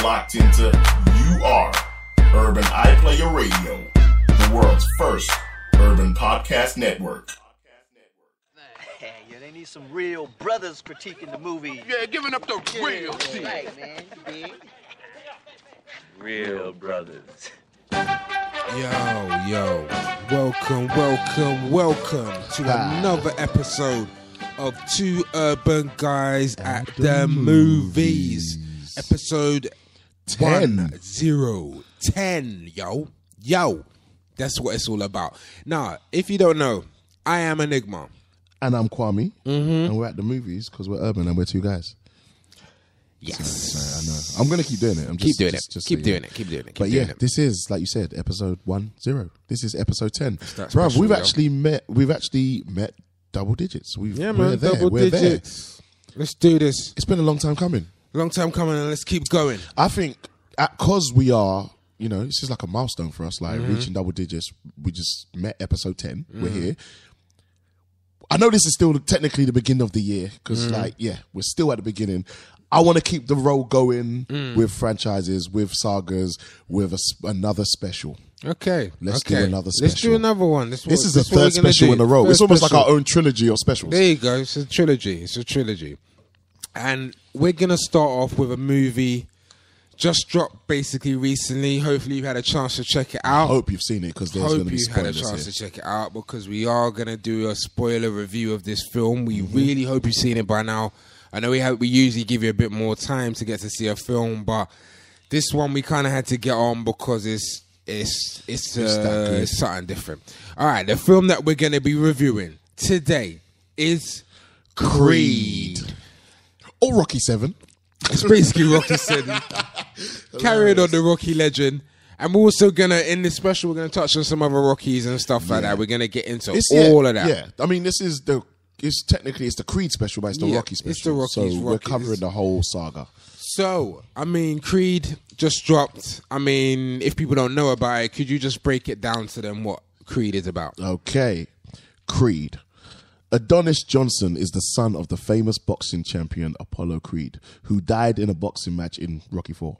locked into You Are Urban iPlayer Radio, the world's first urban podcast network. Hey, yeah, they need some real brothers critiquing the movie. Yeah, giving up the real shit. Right, man. Big. Real brothers. Yo, welcome to another episode of Two Urban Guys at the Movies. Episode 10, yo. That's what it's all about. Now, if you don't know, I am Enigma. And I'm Kwame. And we're at the movies because we're urban and we're two guys. Yes. So I know. I'm going to keep doing it. Keep doing it. But yeah, this is, like you said, episode 10. This is episode 10. Bruv, we've actually met double digits. We're there. Double digits. Let's do this. It's been a long time coming. And let's keep going. I think because we are, this is like a milestone for us, like reaching double digits. We just met episode 10. We're here. I know this is still technically the beginning of the year because, we're still at the beginning. I want to keep the roll going with franchises, with sagas, with another special. Okay. Let's do another special. Let's do another one. This is the third special in a row. It's almost like our own trilogy of specials. There you go. It's a trilogy. And we're going to start off with a movie just dropped basically recently. Hopefully you've had a chance to check it out. I hope you've seen it because there's going to be spoilers here. Hope you had a chance to check it out because we are going to do a spoiler review of this film. We really hope you've seen it by now. I know we usually give you a bit more time to get to see a film, but this one we kind of had to get on because it's something different. All right, the film that we're going to be reviewing today is Creed. Or Rocky 7. It's basically Rocky 7. Carrying on the Rocky legend. And we're also going to, in this special, we're going to touch on some other Rockies and stuff like that. We're going to get into all of that. Yeah, I mean, it's the Creed special, but it's the Rocky special. It's the Rockies. So we're covering the whole saga. So, I mean, Creed just dropped. I mean, if people don't know about it, could you just break it down to them what Creed is about? Okay. Creed. Adonis Johnson is the son of the famous boxing champion Apollo Creed, who died in a boxing match in Rocky IV.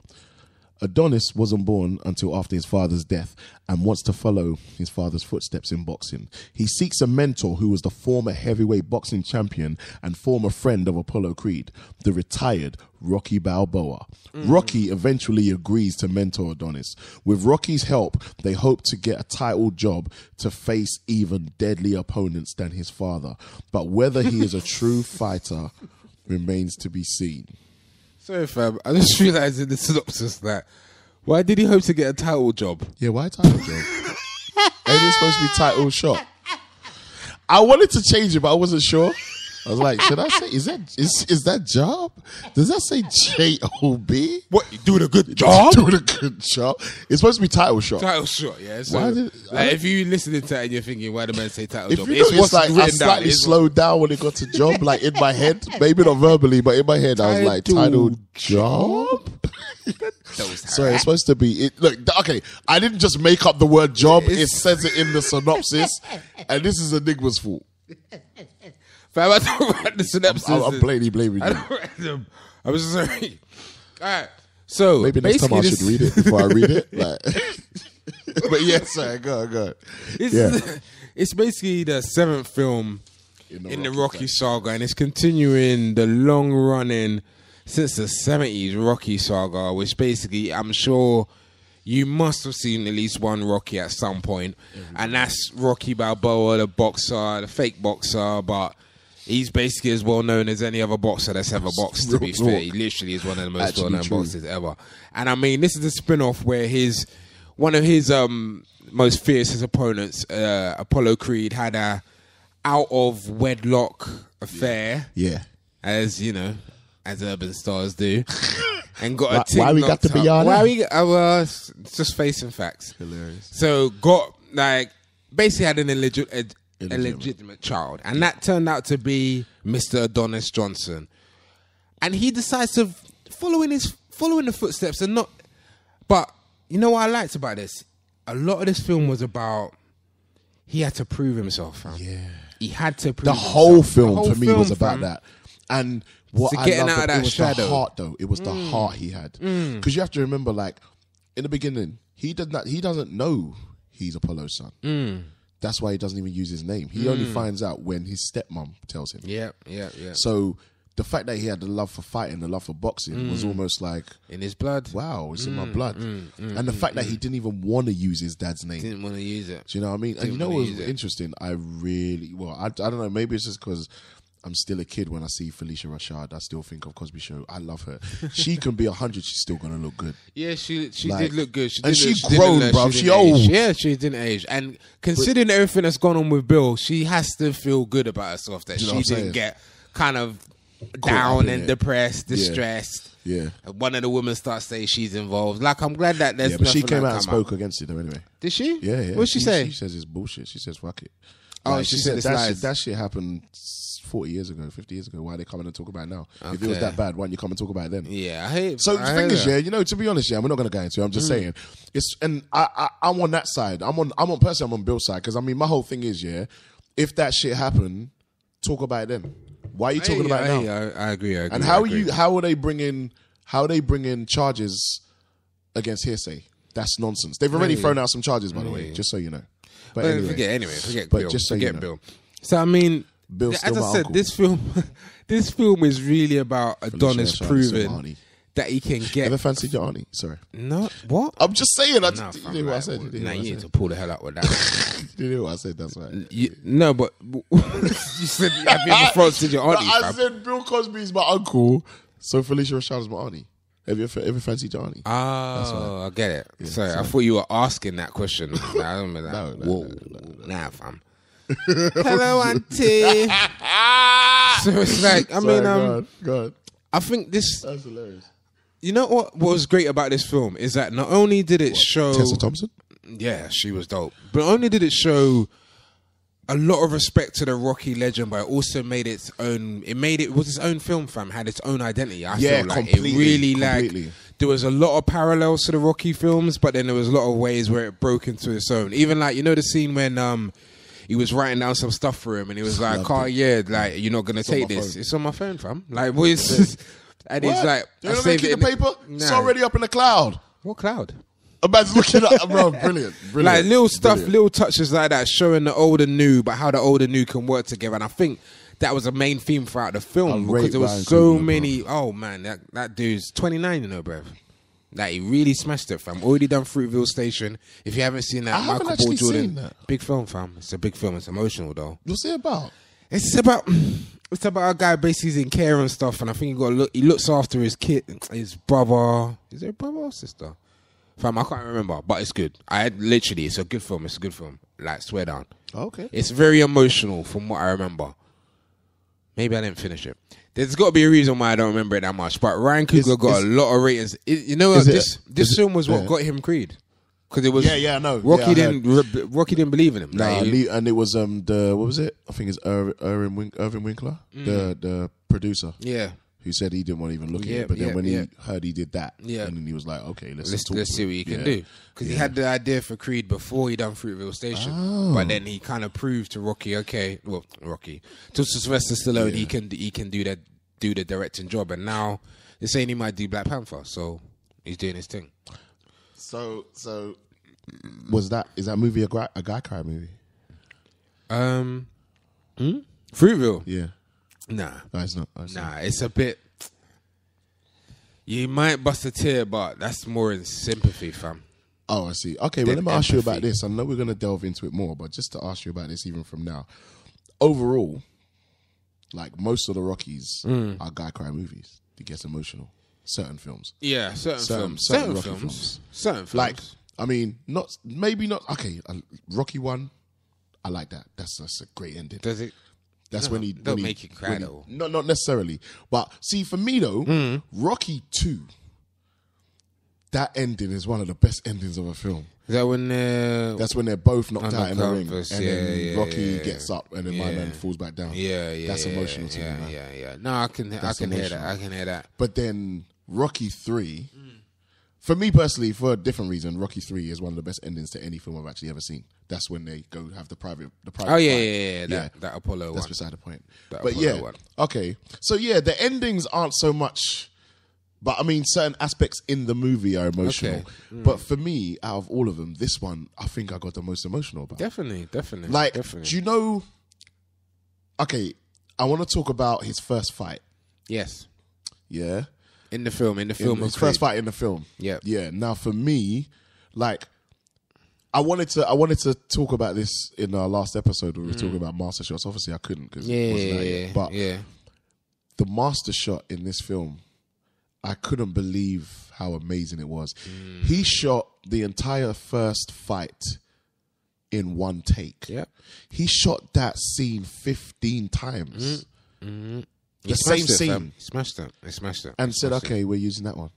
Adonis wasn't born until after his father's death and wants to follow his father's footsteps in boxing. He seeks a mentor who was the former heavyweight boxing champion and former friend of Apollo Creed, the retired Rocky Balboa. Rocky eventually agrees to mentor Adonis. With Rocky's help, they hope to get a title job to face even deadlier opponents than his father. But whether he is a true fighter remains to be seen. Sorry, fam. I just realised in the synopsis that why did he hope to get a title job? Yeah, why title job? Ain't it supposed to be title shot? I wanted to change it, but I wasn't sure. I was like, should I say, is that job? Does that say J-O-B? What, you doing a good job? Doing a good job? It's supposed to be title shot. Title shot, yeah. So, if you listening to that and you're thinking, why the man say title job? It's like I slightly slowed down when it got to job, like in my head. Maybe not verbally, but in my head, I was like, title job? Sorry, it's supposed to be. Okay, I didn't just make up the word job. It says it in the synopsis, and this is Enigma's fault. Fam, I don't write the synopsis. I'm blaming you. I don't write them. I'm sorry. All right. So maybe next time I should read it before I read it. But yes, sorry, go on. It's basically the 7th film in the Rocky saga, and it's continuing the long-running since the 70s Rocky saga, which basically I'm sure you must have seen at least one Rocky at some point, and that's Rocky Balboa, the boxer, the fake boxer, but he's basically as well known as any other boxer that's ever boxed, to be fair. He literally is one of the most well-known boxers ever. And I mean, this is a spin-off where one of his most fiercest opponents, Apollo Creed, had a out-of-wedlock affair. Yeah. As, as urban stars do. And got a ting why we got to be honest? It's just facing facts. Hilarious. So basically had an illegitimate child, and that turned out to be Mr. Adonis Johnson. And he decides to following the footsteps and not. But you know what I liked about this? A lot of this film was about he had to prove himself. Fam. Yeah, he had to prove the himself. whole film to me was about that. And What So I getting love, out of it that was shadow. the heart, though. It was the heart he had. Because you have to remember, like, in the beginning, he doesn't know he's Apollo's son. That's why he doesn't even use his name. He only finds out when his stepmom tells him. Yeah. So the fact that he had the love for fighting, the love for boxing, was almost like, In his blood. wow, it's in my blood. And the fact that he didn't even want to use his dad's name. Didn't want to use it. Do you know what I mean? And you know what was interesting? I don't know, maybe it's just because I'm still a kid when I see Felicia Rashad. I still think of Cosby Show. I love her. She can be 100, she's still going to look good. Yeah, she Like, did look good. and she didn't grown, look- bruv. didn't She age. old. Yeah, she didn't age. And considering everything that's gone on with Bill, she has to feel good about herself that You know she what I'm didn't saying? get kind of up down in and it. depressed, distressed. Yeah. And one of the women starts saying she's involved. Like, I'm glad that there's Yeah, but she nothing came that out and come spoke against it though anyway. Did she? Yeah. What did she say? She says it's bullshit. She says fuck it. Oh, Like, she said it's that lies. shit, that shit happened 40 years ago, 50 years ago. Why are they coming and talk about it now? If it was Okay. that bad, why don't you come and talk about it then? Yeah, I hate. So the I thing hate is, that. yeah, you know, to be honest, yeah, we're not going to go into it. I'm just saying, it's, and I'm on that side. I'm on Bill's side because I mean, my whole thing is, yeah, if that shit happened, talk about it then. Why are you talking about it now? I agree. And how are they bringing charges against hearsay? That's nonsense. They've already thrown out some charges, by the way, just so you know. But anyway, forget but Bill. just so you Forget know. Bill. So I mean, Bill's as still I my said, uncle. this film is really about Adonis Rashad, proving Somali. that he can get. Ever fancied your auntie? Sorry. No, what? I'm just saying. Nah, You fam, did what I right, said. well, You did nah, what I you need said. to pull the hell out with that. You did what I said. That's right. No, but you said have you ever fancied your auntie? I fam? said Bill Cosby's my uncle, so Felicia Rashad is my auntie. Have you ever fancied your auntie? Oh, I get it. Yeah, sorry, I sorry. thought you were asking that question. Nah, I don't remember that. No, Whoa, nah, fam. Hello, auntie. So it's like, I mean, go on. I think this. That's hilarious. You know what was great about this film is that not only did it show Tessa Thompson? Yeah, she was dope. But not only did it show a lot of respect to the Rocky legend, but it also made its own. It was its own film, fam. Had its own identity. I Yeah, feel like completely, it really completely. there was a lot of parallels to the Rocky films, but then there was a lot of ways where it broke into its own. Even like, you know, the scene when he was writing down some stuff for him, and he was like, "Oh yeah, like you're not gonna take on my this. phone. It's on my phone, fam." Like, what is? And he's What? like, You I don't saved keep it the in paper? It's Nah. already up in the cloud. What cloud? A man's looking at bro, brilliant. Like little stuff, Brilliant. little touches like that, showing the old and new, but how the old and new can work together. And I think that was a main theme throughout the film I because rate there was Ryan so Coogler, many. Oh man, that dude's 29, you know, bruv. Like he really smashed it, fam. Already done Fruitville Station. If you haven't seen that, I haven't Michael actually B. Jordan, seen that. big film, fam. It's a big film. It's emotional though. What's it about? It's about a guy basically in care and stuff, and I think he looks after his kid, his brother. Is it a brother or sister? Fam, I can't remember, but it's good. It's a good film. It's a good film. Like, swear down. Okay. It's very emotional from what I remember. Maybe I didn't finish it. There's got to be a reason why I don't remember it that much. But Ryan Coogler got a lot of ratings. You know what? This film was what got him Creed. Because it was I know. Rocky Yeah, I Rocky didn't believe in him. Nah, Like, and it was what was it? I think it's Irvin Winkler, the producer, yeah. who said he didn't want to even look at Yeah, it. But then yeah, when yeah. he heard he did that, Yeah. and then he was like, okay, let's Let's see what he can Yeah. do. Because he had the idea for Creed before he done Fruitville Station. Oh. But then he kind of proved to Rocky, to Sylvester Stallone, he can do the directing job. And now they're saying he might do Black Panther, so he's doing his thing. So is that movie a guy cry movie? Fruitville? Yeah, Nah. no, it's not. It's not. Nah, it's a bit. You might bust a tear, but that's more in sympathy, fam. Oh, I see. Okay, well, Then let me ask you about empathy. this. I know we're going to delve into it more, but just to ask you about this even from now. Overall, like most of the Rockies are guy cry movies. It gets emotional. Certain films. Yeah, certain Rocky films. films. Certain films. Like, I mean, maybe not. Okay, Rocky 1, I like that. That's a great ending. Does it? That's No, when he don't when he- make you cry, when he- though. No, not necessarily. But see, for me though, Rocky 2, that ending is one of the best endings of a film. Is that when That's when they're both knocked On the out in the ring, canvas, and yeah, then yeah, Rocky yeah, gets up, and then my man falls back down. That's emotional to me, man. Yeah. No, I can hear that. emotional. I can hear that. But then Rocky 3, For me personally, for a different reason, Rocky 3 is one of the best endings to any film I've actually ever seen. That's when they go have the private. Oh fight. yeah. That Apollo one. That's beside the point. That But Apollo yeah, one. okay. So yeah, the endings aren't so much, but I mean, certain aspects in the movie are emotional. Okay. But for me, out of all of them, this one I think I got the most emotional about. Definitely. Like, definitely. do you know? Okay, I want to talk about his first fight. Yes. Yeah. In the film. His first fight in the film. Yeah. Yeah. Now for me, like, I wanted to talk about this in our last episode when we were talking about master shots. Obviously, I couldn't because it wasn't out yet. But the master shot in this film, I couldn't believe how amazing it was. He shot the entire first fight in one take. Yeah. He shot that scene 15 times. The same scene. He smashed it. And said, okay, we're using that one.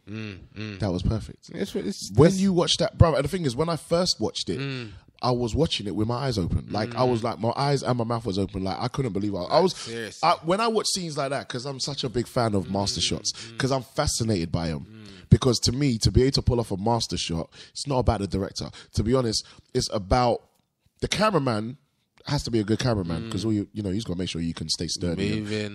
That was perfect. It's When you watch that, bro, and the thing is, when I first watched it, I was watching it with my eyes open. Like, I was like, my eyes and my mouth was open. Like, I couldn't believe it. When I watch scenes like that, because I'm such a big fan of master shots, because I'm fascinated by them. Because to me, to be able to pull off a master shot, it's not about the director. To be honest, it's about the cameraman. Has to be a good cameraman because all he's got to make sure you can stay sturdy.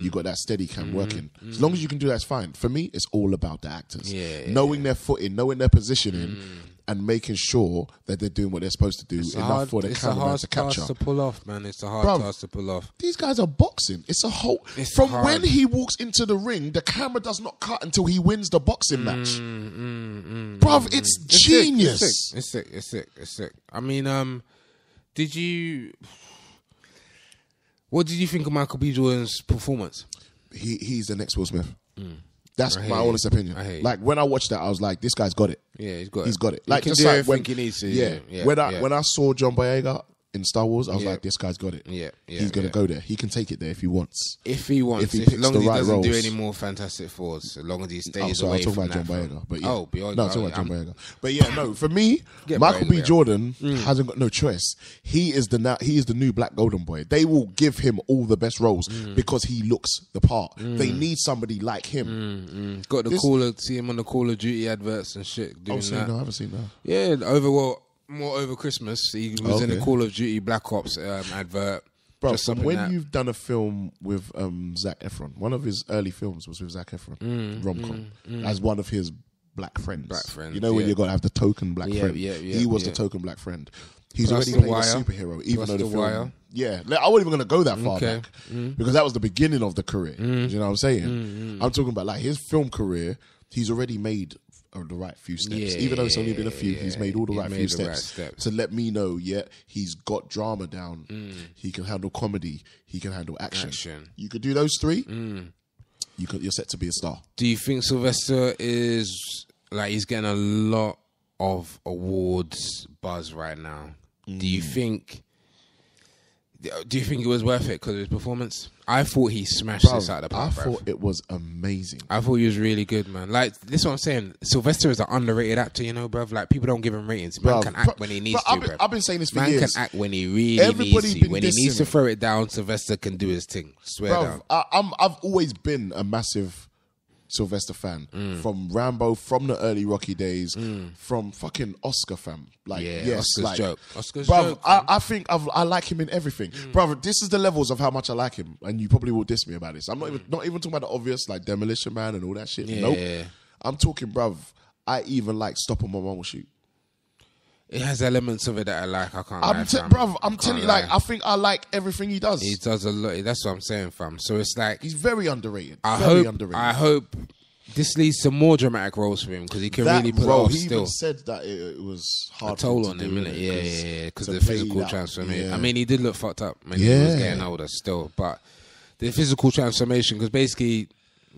You got that steady cam working. As long as you can do that, it's fine. For me, it's all about the actors. Knowing their footing, knowing their positioning, and making sure that they're doing what they're supposed to do for the cameraman to capture. It's a hard task to pull off, man. It's a hard task to pull off. These guys are boxing. It's a whole... when he walks into the ring, the camera does not cut until he wins the boxing match. Bruv, it's genius. It's sick. I mean, did you... What did you think of Michael B. Jordan's performance? He's the next Will Smith. That's my honest opinion. Like, when I watched that, I was like, this guy's got it. Yeah, he's got it. He's got it. Like, just do like everything he needs to. Yeah. When I saw John Boyega in Star Wars, I was like, this guy's got it. He's going to go there. He can take it there if he wants. If he wants. If he picks as long the as he right doesn't roles. do any more Fantastic Fours, as long as he stays away from I'm talking that. about John Boyega. But yeah. Oh, beyond. No, I'm talking about John Boyega. But yeah, no, for me, Michael B. Jordan hasn't got no choice. He is the new Black Golden Boy. They will give him all the best roles because he looks the part. They need somebody like him. Got see him on the Call of Duty adverts and shit. Doing that. No, I haven't seen that. Yeah, more over Christmas. He was in the Call of Duty Black Ops advert. Bro, when you've done a film with Zac Efron, one of his early films was with Zac Efron, rom-com, as one of his black friends. You know when you got to have the token black friend? He was the token blaok friend. He's already playing a superhero, even though the film... Wire. Yeah, I wasn't even going to go that far back because that was the beginning of the career. Do you know what I'm saying? I'm talking about like his film career. He's already made the right few steps. Even though it's only been a few, he's made all the right few steps to let me know, he's got drama down. He can handle comedy. He can handle action. You could do those three, you're set to be a star. Do you think Sylvester is, like, he's getting a lot of awards buzz right now? Do you think it was worth it because of his performance? I thought he smashed this out of the park. I thought it was amazing. I thought he was really good, man. Like, this is what I'm saying. Sylvester is an underrated actor, you know, bruv. Like, people don't give him ratings. Man can act when he needs to, bruv. I've been saying this for years. Man can act when he really needs to. When he needs to throw it down, Sylvester can do his thing. Swear down. I've always been a massive Sylvester fan. From Rambo, from the early Rocky days, from fucking Oscar fam. Like, Oscar's joke. I think I like him in everything. Bruv, this is the levels of how much I like him, and you probably will diss me about this. I'm not even talking about the obvious, like Demolition Man and all that shit. Nope. I'm talking, bruv, I even like Stop on My Mama Shoot. It has elements of it that I like. I can't lie, fam. Bruv, I'm telling you, like, I think I like everything he does. He does a lot. That's what I'm saying, fam. So it's like... He's very underrated. I hope this leads to more dramatic roles for him because he can really put it off still. He even said that it was hard a toll on him, innit? Yeah, because the physical transformation. I mean, he did look fucked up when he was getting older still, but the physical transformation, because basically...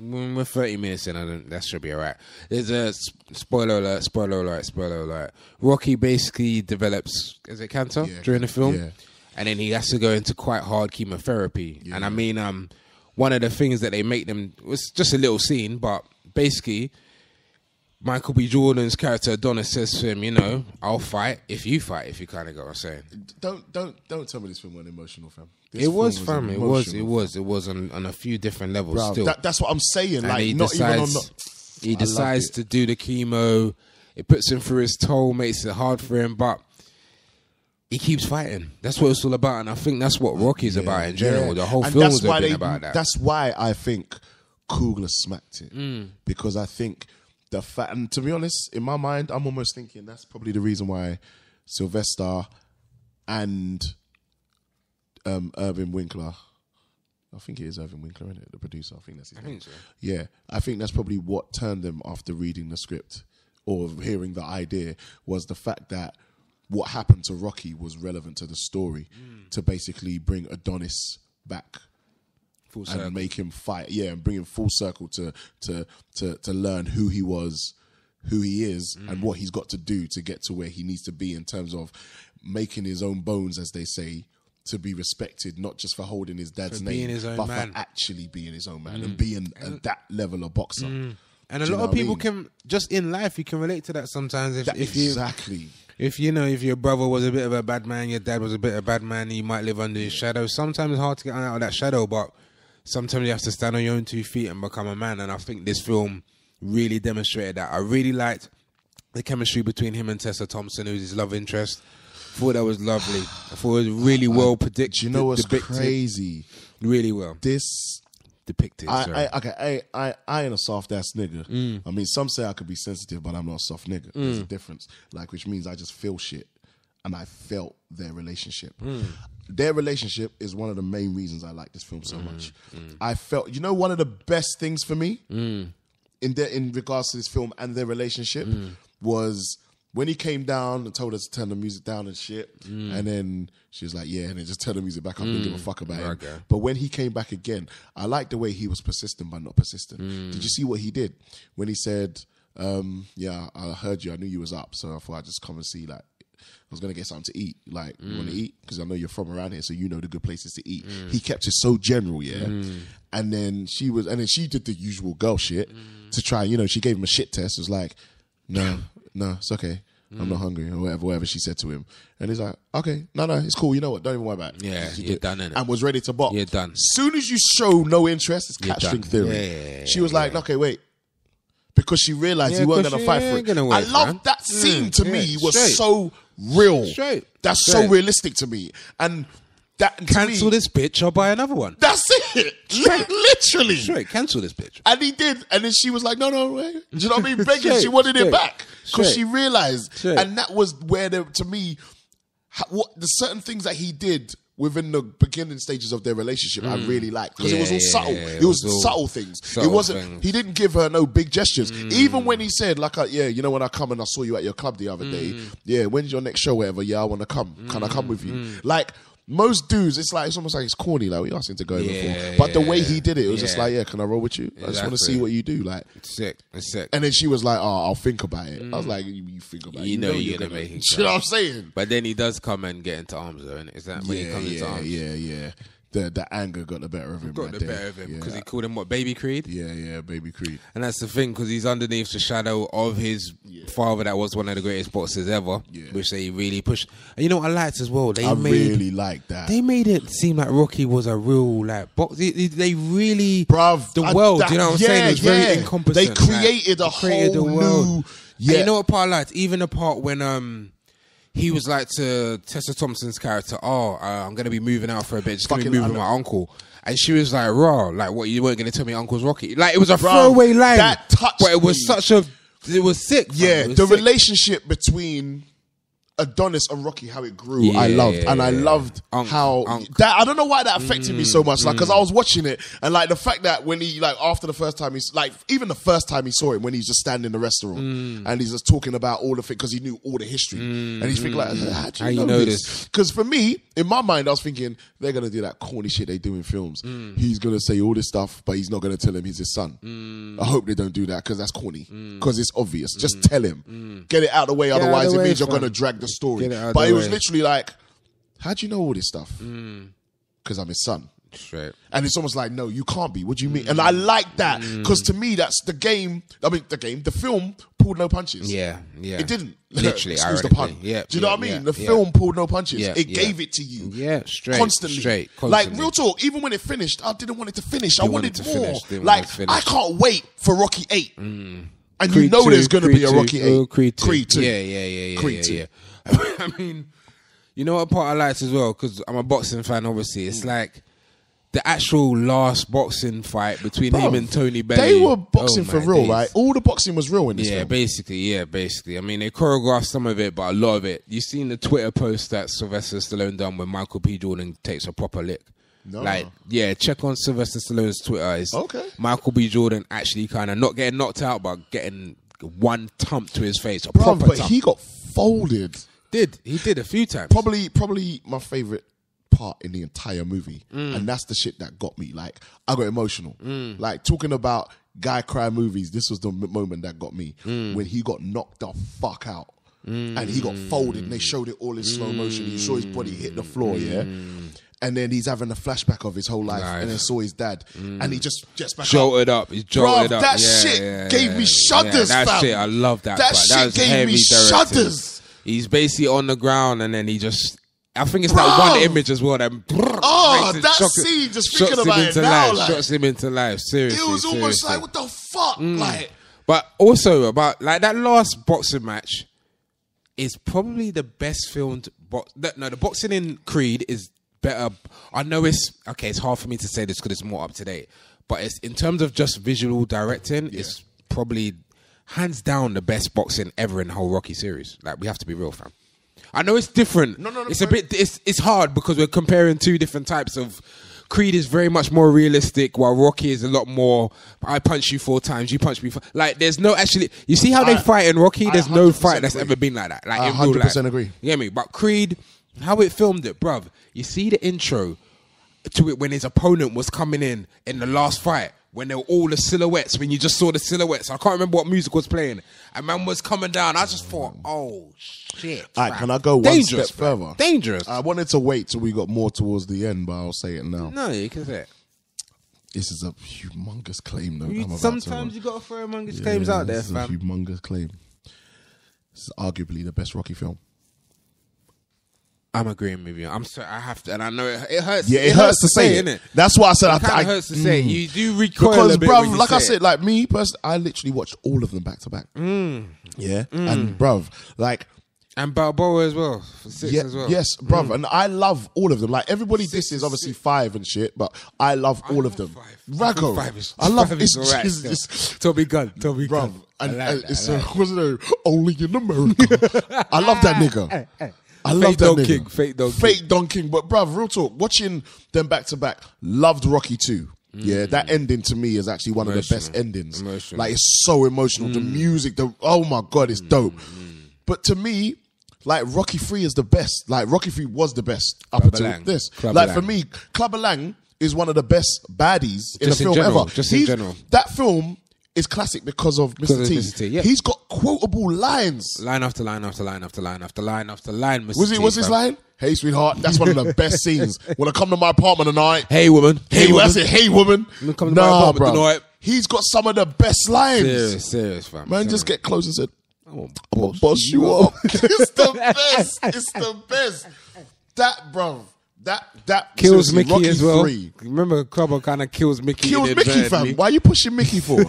When we're 30 minutes in, that should be alright. There's a spoiler alert. Rocky basically develops cancer during the film, and then he has to go into quite hard chemotherapy. And I mean, one of the things that they make them was just a little scene, but basically, Michael B. Jordan's character Adonis says to him, you know, I'll fight if you kind of get what I'm saying. Don't tell me this film wasn't emotional, fam. It was, fam. It was on a few different levels. Bro, still, that's what I'm saying. And like, he not decides, even on. He decides to do the chemo It puts him through his toe, makes it hard for him, but he keeps fighting. That's what it's all about, and I think that's what Rocky's about in general. The whole film has been about that. That's why I think Coogler smacked it, because I think the fact, and to be honest, in my mind, I'm almost thinking that's probably the reason why Sylvester and Irvin Winkler, I think it is Irvin Winkler, isn't it? The producer, I think that's his name. I think so. Yeah, I think that's probably what turned them after reading the script or hearing the idea, was the fact that what happened to Rocky was relevant to the story, to basically bring Adonis back Full circle. And make him fight. Yeah, and bring him full circle to learn who he was, who he is, and what he's got to do to get to where he needs to be in terms of making his own bones, as they say, to be respected, not just for holding his dad's name, but for actually being his own man and being that level of boxer. And a lot of people can, just in life, you can relate to that sometimes. If your brother was a bit of a bad man, your dad was a bit of a bad man, you might live under his shadow. Sometimes it's hard to get out of that shadow, but sometimes you have to stand on your own 2 feet and become a man. And I think this film really demonstrated that. I really liked the chemistry between him and Tessa Thompson, who's his love interest. I thought that was lovely. I thought it was really well predicted. Do you know what's crazy? Really well. This depicted. I ain't a soft ass nigga. I mean, some say I could be sensitive, but I'm not a soft nigga. There's a difference. Like, which means I just feel shit, and I felt their relationship. Their relationship is one of the main reasons I like this film so much. I felt, one of the best things for me in regards to this film and their relationship was when he came down and told us to turn the music down and shit, and then she was like, yeah, and then just turn the music back up, didn't give a fuck about it. But when he came back again, I liked the way he was persistent but not persistent. Did you see what he did? When he said, yeah, I heard you, I knew you was up, so I thought I'd just come and see, like, I was going to get something to eat. Like, you want to eat? Because I know you're from around here, so you know the good places to eat. He kept it so general, yeah? And then she did the usual girl shit to try, she gave him a shit test. It was like, no, it's okay. I'm not hungry, or whatever she said to him. And he's like, okay, no, it's cool. You know what? Don't even worry about it. Yeah, you're done, innit? And was ready to box. You're done. Soon as you show no interest, it's catch-string theory. She was like, okay, wait. Because she realized he wasn't going to fight for it. I love that scene to me was so real. That's so realistic to me. And that cancel this bitch or buy another one. That's it. Literally. Straight, cancel this bitch. And he did. And then she was like, no, wait. Do you know what I mean? Begging, she wanted it back. Because she realized. And that was where, to me, the certain things that he did within the beginning stages of their relationship, I really liked, because it was all subtle. It was subtle things. It wasn't. He didn't give her no big gestures. Even when he said, like, when I come and I saw you at your club the other day. Yeah, when's your next show? Whatever. Yeah, I want to come. Can I come with you? Like, most dudes, it's almost like it's corny. Like, we asked him to go over for. But the way he did it was just like, yeah, can I roll with you? I just want to see what you do. Like, it's sick. And then she was like, oh, I'll think about it. I was like, you think about it. You know you're going to make it. You know what I'm saying? But then he does come and get into arms, though, innit? Is that when he comes into arms? Yeah. The anger got the better of him. Because he called him what, Baby Creed? Yeah, Baby Creed. And that's the thing, because he's underneath the shadow of his father that was one of the greatest boxers ever, which they really pushed. And you know what I liked as well? I really liked that. They made it seem like Rocky was a real, like, box. They really, the world, you know what I'm saying? It was very incompetent. They created a whole new... Yeah. And you know what part I liked? Even the part when... he was like to Tessa Thompson's character, I'm going to be moving out for a bit, just going to be moving with my uncle. And she was like, raw, like, what, you weren't going to tell me uncle's Rocky? Like, it was a throwaway line. That touched But it was it was sick. Yeah, the relationship between Adonis and Rocky, how it grew, I loved. And I loved how... that. I don't know why that affected me so much, like, because I was watching it, and, like, the fact that when he, like, after the first time, he's, like, even the first time he saw him, when he's just standing in the restaurant, and he's just talking about all the things, because he knew all the history, and he's thinking, like, how do you know this? Because for me, in my mind, I was thinking, they're going to do that corny shit they do in films. He's going to say all this stuff, but he's not going to tell him he's his son. I hope they don't do that, because that's corny, because it's obvious. Just tell him. Get it out of the way, otherwise it means you're going to drag the story. But it was literally like, how do you know all this stuff? Because I'm his son. Straight. And it's almost like, no, you can't be. What do you mean? And I like that, because to me, that's the game. I mean, the film pulled no punches. Yeah. It didn't. Literally, excuse the pun. Yeah. Do you know what I mean? The film pulled no punches. Yeah. It gave it to you. Yeah, Constantly. Like, real talk, even when it finished, I didn't want it to finish. I wanted more. Like, I can't wait for Rocky 8. And you know there's going to be a Rocky 8. Creed 2. Creed 2. Yeah. Creed 2. Yeah. I mean, you know what part I liked as well? Because I'm a boxing fan, obviously. It's like the actual last boxing fight between him and Tony Belly. They were boxing for real, days. right? All the boxing was real in this film. Basically. I mean, they choreographed some of it, but a lot of it. You seen the Twitter post that Sylvester Stallone done when Michael P. Jordan takes a proper lick? No. Check on Sylvester Stallone's Twitter. It's Okay. Michael B. Jordan actually kind of not getting knocked out, but getting one thump to his face. But he got folded. He did a few times. Probably my favorite part in the entire movie, and that's the shit that got me. Like, I got emotional. Like, talking about guy cry movies, this was the moment that got me when he got knocked the fuck out. And he got folded, and they showed it all in slow motion. You saw his body hit the floor, and then he's having a flashback of his whole life, and then saw his dad, and he just gets back jolted up. He's jolted up. That shit gave me shudders, that fam. shit, I love that. That shit gave me shudders. He's basically on the ground, and then he just... I think it's that one image as well that... that scene, just thinking about it now. Shots him into life, seriously. It was almost like, what the fuck? Like, but also, about like that last boxing match is probably the best filmed... the boxing in Creed is better. I know it's hard for me to say this because it's more up to date, but it's in terms of just visual directing, it's probably hands down the best boxing ever in the whole Rocky series. Like, we have to be real, fam. I know it's different. No, it's a bit. It's hard because we're comparing two different types of. Creed is very much more realistic, while Rocky is a lot more. I punch you 4 times, you punch me 4. Like, there's no actually. You see how they fight in Rocky? There's no fight that's ever been like that. Like, I 100% agree. You get me? But Creed, how it filmed it, bruv. You see the intro to it when his opponent was coming in the last fight. When they were all the silhouettes, when you just saw the silhouettes. I can't remember what music was playing. And man was coming down. I just thought, oh, shit. All right, can I go one step further? Dangerous. I wanted to wait till we got more towards the end, but I'll say it now. No, you can say it. This is a humongous claim, though. Sometimes you got to throw humongous claims out there, fam. This is a humongous claim. This is arguably the best Rocky film. I'm agreeing with you. I'm sorry, I have to, and I know it hurts. Yeah, it hurts to say it. Innit? That's why I said it hurts to say. You do recoil because, a bit bruv, when you like I say said, like me personally, I literally watched all of them back to back. Yeah, and bruv, like. And Balboa as well, for 6 as well. Yes, bruv, and I love all of them. Like, everybody disses obviously 5 and shit, but I love all of them. Raggo, I love it. It's Toby Gunn, bruv, and it's wasn't it only in America. I love that nigga. I love that nigga. Fake Don King. But bruv, real talk, watching them back to back, loved Rocky 2. Yeah, that ending to me is actually one of the best endings. Like, it's so emotional. The music, oh my God, it's dope. But to me, like, Rocky 3 is the best. Like, Rocky 3 was the best up until this. Like, for me, Clubber Lang is one of the best baddies in a film ever. Just in general. That film is classic because of Mr. T. Mr. T, yeah. He's got quotable lines. Line after line after line after line after line after line, Mr. Was it? T, What's his line? Hey, sweetheart. That's one of the best scenes. When I come to my apartment tonight. Hey, woman. Hey, woman. That's it. Hey, woman. Come to my apartment bro. tonight. He's got some of the best lines. Serious, fam. Man, just get close and said, I'm gonna boss you up. It's the best. It's the best. That, bro. That kills Mickey Rocky as well. 3. Remember, Clubber kind of kills Mickey. Kills Mickey, fam. Why are you pushing Mickey for?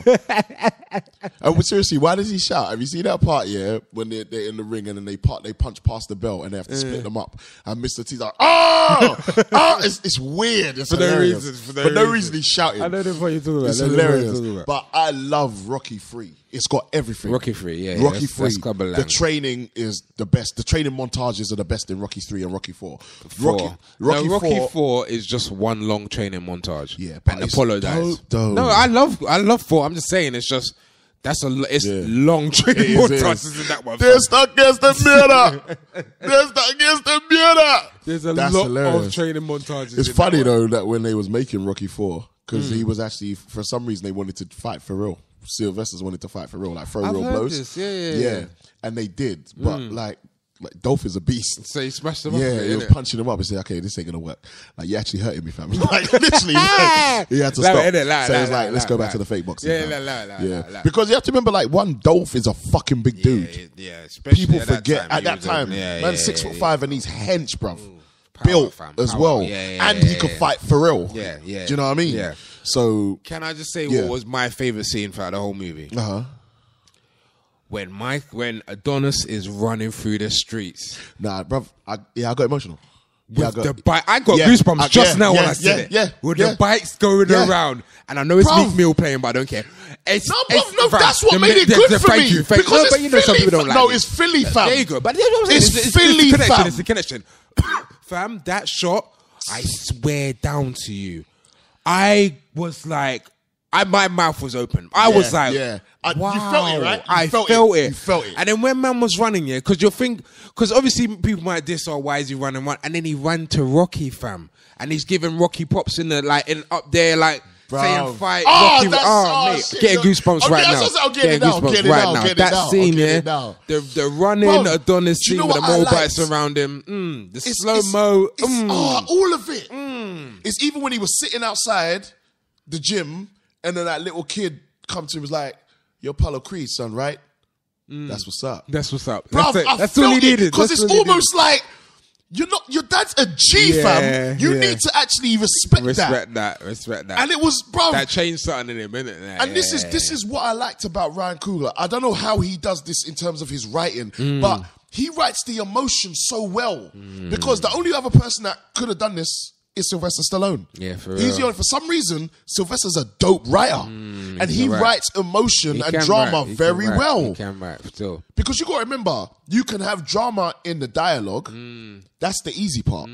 And seriously, why does he shout? Have you seen that part? Yeah, when they're in the ring and then they punch past the belt and they have to split them up. And Mr. T's like, it's weird. It's hilarious. For no reason he's shouting. I know that's what you're talking about. It's hilarious. But I love Rocky 3. It's got everything. Rocky 3, yeah. Rocky 3. The training is the best. The training montages are the best in Rocky 3 and Rocky 4. Rocky 4 is just one long training montage. Yeah, and Apollo dies. No, I love 4. I'm just saying, it's just long training montages in that one. They're stuck against the mirror. They're stuck against the mirror. There's a lot of training montages. It's funny though that when they was making Rocky 4, because he was actually, for some reason, they wanted to fight for real. Sylvester's wanted to fight for real, like throw real blows. Yeah, and they did, but like Dolph is a beast. So he smashed him up. Yeah, he was punching him up and said, "Okay, this ain't gonna work. Like, you're actually hurting me, fam." Like, literally, he had to stop. So he was like, "Let's go back to the fake boxing." Yeah, because you have to remember, like, Dolph is a fucking big dude. Yeah, especially people forget at that time. Man, 6'5" and he's hench, bruv. Built as well, and he could fight for real. Yeah. Do you know what I mean? Yeah. So can I just say what was my favorite scene throughout the whole movie? when Adonis is running through the streets. Nah, bruv, I got emotional. With the bike, I got goosebumps just now when I said it. With the bikes going around, and I know it's Meek Mill playing, but I don't care. That's what made it good for me. Because but you know some people don't like it. It's Philly, fam. There you go. But it's Philly, fam. It's the connection. Fam, that shot, I swear down to you, I was like, my mouth was open. I was like, wow. You felt it, right? I felt it. You felt it. And then when man was running, because obviously people might diss, why is he running? And then he ran to Rocky, fam. And he's giving Rocky pops up there, like, saying fight. Rocky, mate, getting goosebumps right now. I'll get it now. That scene, the running Adonis scene with the motorbikes around him, the slow-mo. All of it. It's even when he was sitting outside the gym, and then that little kid come to him, was like, "You're Apollo Creed, son, right?" That's what's up. That's what's up. Bruv, That's all he needed. Because it's almost like, your dad's a G, fam. You need to actually respect that. Respect that. And it was, bruv. That changed something in him, innit? And this is what I liked about Ryan Coogler. I don't know how he does this in terms of his writing, but he writes the emotion so well. Because the only other person that could have done this is Sylvester Stallone. Yeah, for real. For some reason, Sylvester's a dope writer. And he writes emotion and drama very well. He can write, still. Because you got to remember, you can have drama in the dialogue. That's the easy part.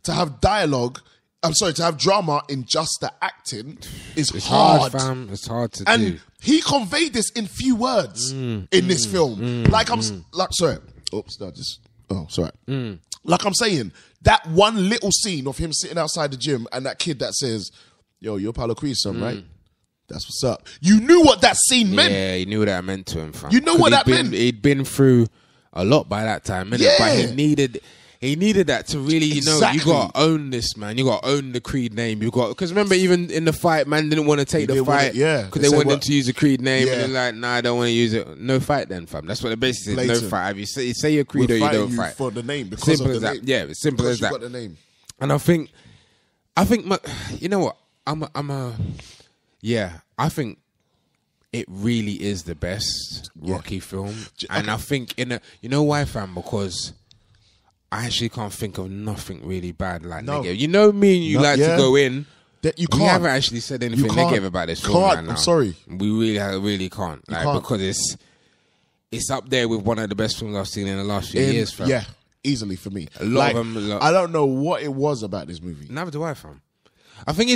To have to have drama in just the acting is hard. Fam. It's hard to do. And he conveyed this in few words in this film. Like I'm saying, that one little scene of him sitting outside the gym and that kid that says, "Yo, you're Apollo Creed's son, right?" That's what's up. You knew what that scene meant. Yeah, he knew what that meant to him, fam. You know what that meant. He'd been through a lot by that time, innit? Yeah. But he needed that to really, you got to own this, man. You got to own the Creed name. Because remember, even in the fight, man didn't want to take the fight. Because they wanted him to use the Creed name. And they're like, nah, I don't want to use it. No fight then, fam. That's what they basically said. No fight. If you say you're Creed or you don't fight. For the name. Because simple of the as name. that. Yeah, it's simple as that. You got the name. And I think, you know what? I think it really is the best Rocky film. And I think you know why, fam? Because I actually can't think of nothing really bad negative. You know me and you to go in. We haven't actually said anything negative about this film right now. I'm sorry. We really can't. Because it's up there with one of the best films I've seen in the last few years, fam. Yeah, easily for me. A lot of them. I don't know what it was about this movie. Neither do I, fam. I think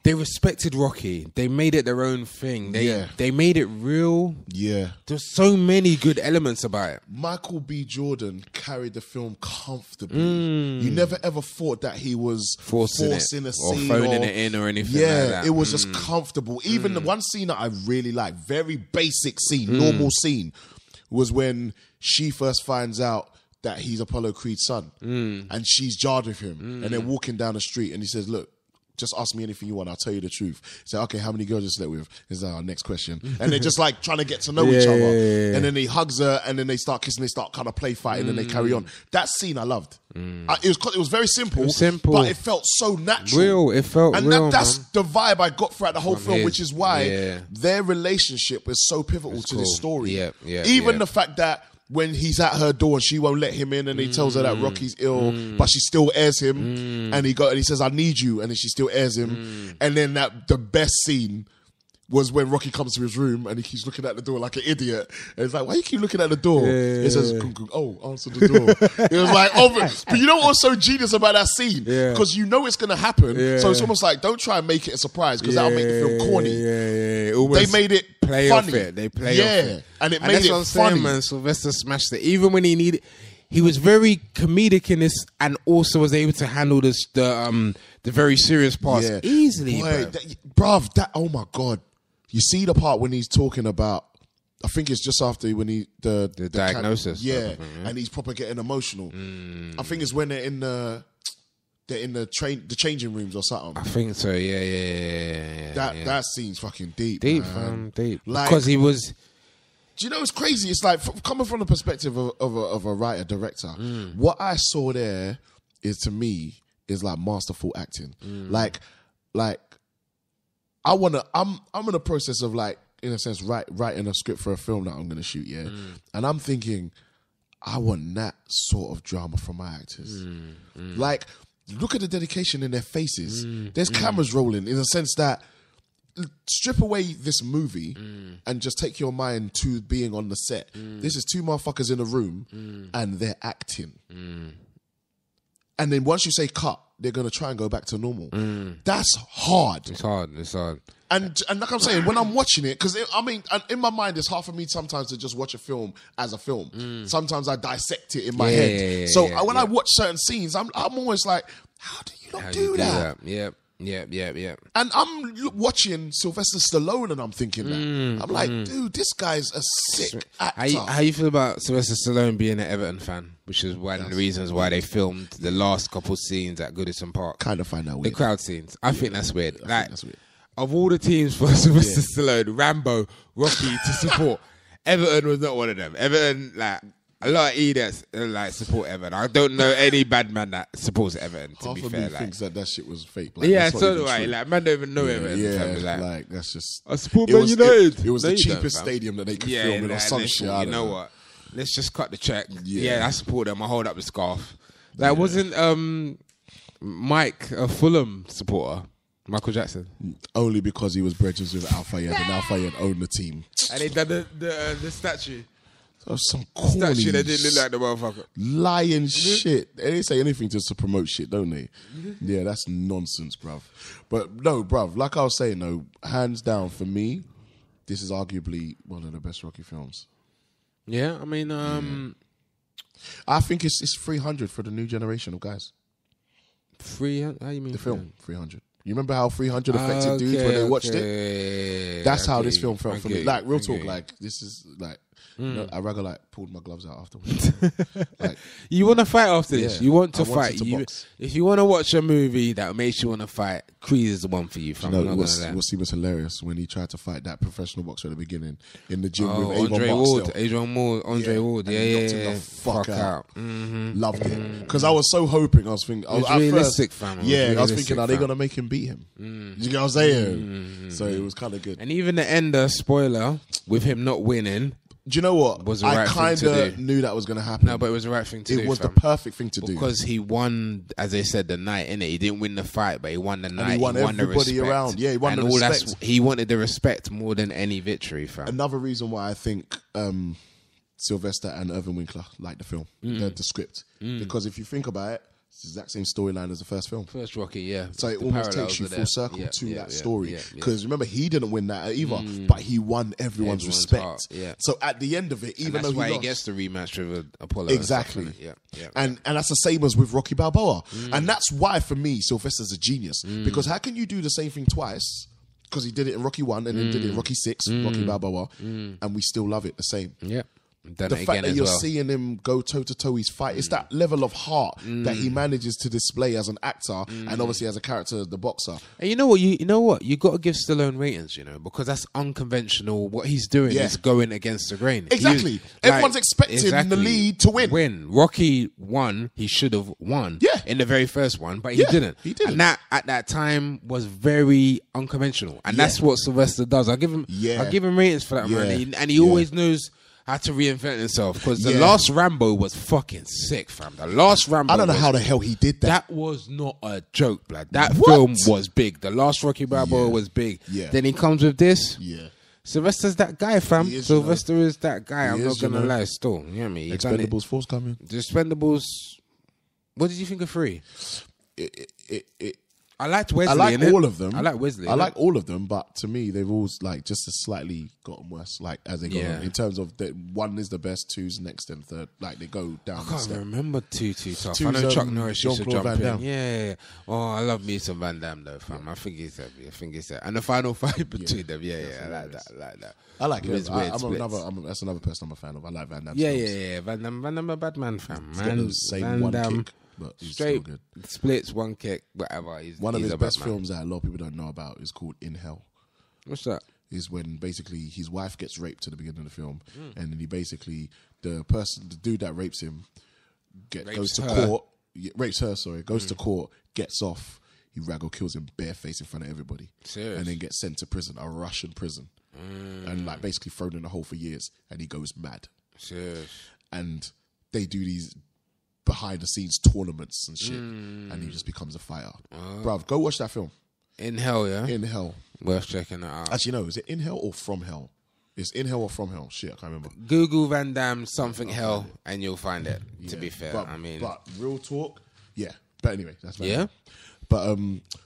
they respected Rocky. They made it their own thing. They made it real. Yeah. There's so many good elements about it. Michael B. Jordan carried the film comfortably. You never ever thought that he was forcing a scene or phoning it in or anything like that. It was just comfortable. Even the one scene that I really like, very basic scene, normal scene, was when she first finds out that he's Apollo Creed's son. And she's jarred with him. And they're walking down the street and he says, "Look, just ask me anything you want. I'll tell you the truth." Say, "Okay, how many girls you slept with?" Is our next question. And they're just like trying to get to know each other. And then he hugs her, and then they start kissing. They start kind of play fighting, and they carry on. That scene I loved. It was very simple, but it felt so natural. It felt real. And that's the vibe I got throughout the whole film, which is why their relationship is so pivotal to this story. Even the fact that when he's at her door and she won't let him in, and he tells her that Rocky's ill, but she still airs him, and he says, "I need you," and then she still airs him, and then the best scene was when Rocky comes to his room and he keeps looking at the door like an idiot, and it's like, "Why you keep looking at the door?" It says, "Oh, answer the door." It was like, but you know what's so genius about that scene? Because you know it's gonna happen, so it's almost like, don't try and make it a surprise, because that'll make the film corny. They made it play funny. Off it. They play off it. And it made it funny. Saying, man, Sylvester smashed it. Even when he was very comedic in this, and also was able to handle the very serious parts easily. Bruv, oh my God. You see the part when he's talking about, I think it's just after when the diagnosis. And he's proper getting emotional. I think it's when they're in the changing rooms or something. I think so. That scene's fucking deep. Deep, man. Deep. Like, because he was. Do you know it's crazy? It's like coming from the perspective of a writer director. What I saw there to me like masterful acting. I'm in a process of like in a sense, writing a script for a film that I'm going to shoot, and I'm thinking, I want that sort of drama from my actors. Like, look at the dedication in their faces. There's cameras rolling in a sense that strip away this movie and just take your mind to being on the set. This is two motherfuckers in a room and they're acting. And then once you say cut, they're going to try and go back to normal. That's hard. It's hard. And like I'm saying, when I'm watching it, because I mean, in my mind, it's hard for me sometimes to just watch a film as a film. Sometimes I dissect it in my head. So when I watch certain scenes, I'm always like, how do you not do that? Yep. And I'm watching Sylvester Stallone and I'm thinking that. I'm like, dude, this guy's a sick actor. How you feel about Sylvester Stallone being an Everton fan, which is one of the reasons why they filmed the last couple scenes at Goodison Park? Kind of find that weird. The crowd scenes. I think that's weird. I think that's weird. Of all the teams for Sylvester Stallone, Rambo, Rocky to support, Everton was not one of them. Everton, like, a lot of idiots support Everton. I don't know any bad man that supports Everton, to be fair. Half of me thinks that shit was fake. So do I. Like, man don't even know Everton. Like, that's just... I support Man United. It was the cheapest stadium that they could film in or some shit. You know what? Let's just cut the check. Yeah, I support them. I hold up the scarf. Like, wasn't Mike a Fulham supporter? Michael Jackson? Only because he was bridges with Al Fayed, and Al Fayed owned the team. And he done the statue. Some corny statue that didn't look like the motherfucker. Lying shit. They didn't say anything just to promote shit, don't they? Yeah, that's nonsense, bruv. But no, bruv, like I was saying, though, hands down, for me, this is arguably one of the best Rocky films. Yeah, I mean... I think it's 300 for the new generation of guys. 300? How you mean? The film, 300. You remember how 300 affected dudes when they watched it? That's how this film felt for me. Like, real talk, like, this is like... I rather like pulled my gloves out afterwards. Like, you want to fight after this? You want to fight? Box. If you want to watch a movie that makes you want to fight, Creed is the one for you. What's hilarious when he tried to fight that professional boxer at the beginning in the gym with Andre Ward. Andre Ward. Yeah. Knocked him the fuck out. Loved it because I was so hoping. I was thinking, it was realistic, fam. I was thinking, are they gonna make him beat him? You know what I'm saying? So it was kind of good. And even the ender spoiler with him not winning. Do you know what? I kind of knew that was going to happen. No, but it was the right thing to do. It was the perfect thing to do. Because he won, as they said, the night, innit? He didn't win the fight, but he won the night. And he won everybody around. Yeah, he won the respect. He wanted the respect more than any victory, fam. Another reason why I think Sylvester and Irvin Winkler like the film, the script. Because if you think about it, it's the exact same storyline as the first film. First Rocky, yeah. So it almost takes you full circle to that story. Because remember, he didn't win that either, but he won everyone's respect. So at the end of it, even though he lost, he gets the rematch with Apollo. Exactly. And that's the same as with Rocky Balboa. And that's why, for me, Sylvester's a genius. Because how can you do the same thing twice? Because he did it in Rocky 1 and then did it in Rocky 6, Rocky Balboa, and we still love it the same. Yeah. The fact that you're seeing him go toe-to-toe his fight, it's that level of heart that he manages to display as an actor and obviously as a character as the boxer. And you know what? You got to give Stallone ratings, because that's unconventional. What he's doing is going against the grain. Exactly. Everyone's expecting the lead to win. Rocky won. He should have won. Yeah. In the very first one, but he didn't. He didn't. And that at that time was very unconventional, and that's what Sylvester does. I give him ratings for that, man. And he always knows had to reinvent himself because the last Rambo was fucking sick, fam. The last Rambo, I don't know how the hell he did that. That was not a joke, blood. That film was big. The last Rocky Balboa was big. Then he comes with this. Sylvester's that guy, fam. Sylvester is that guy. I'm not gonna lie. Still, you know what I mean? Expendables 4's coming. The Expendables. What did you think of 3? I liked Wesley. I like all of them. I like Wesley. I like all of them, but to me, they've all just slightly gotten worse. Like as they go on, in terms of one is the best, 2's next, and 3rd. Like they go down. I can't remember 2 too tough. I know Chuck Norris used to jump in. Yeah. Oh, I love me some Van Damme though, fam. I think he's that. And the final fight between them. I like that. I like it. That's another person I'm a fan of. I like Van Damme. Yeah. Van Damme, a bad man, fam. Man, same one kick. But he's straight still good. Splits, one kick, whatever. One of his best films that a lot of people don't know about is called In Hell. What's that? Is when basically his wife gets raped at the beginning of the film, and then the dude that rapes him, goes to court, gets off. He kills him barefaced in front of everybody, and then gets sent to prison, a Russian prison. and like basically thrown in a hole for years, and he goes mad. Serious. And they do these behind the scenes tournaments and shit, and he just becomes a fighter. Bruv, go watch that film. In Hell, yeah? In Hell. Worth checking that out. Actually, no, is it In Hell or From Hell? It's In Hell or From Hell? Shit, I can't remember. Google Van Damme something hell and you'll find it, to be fair. But real talk, yeah. But anyway, that's fine. Yeah? But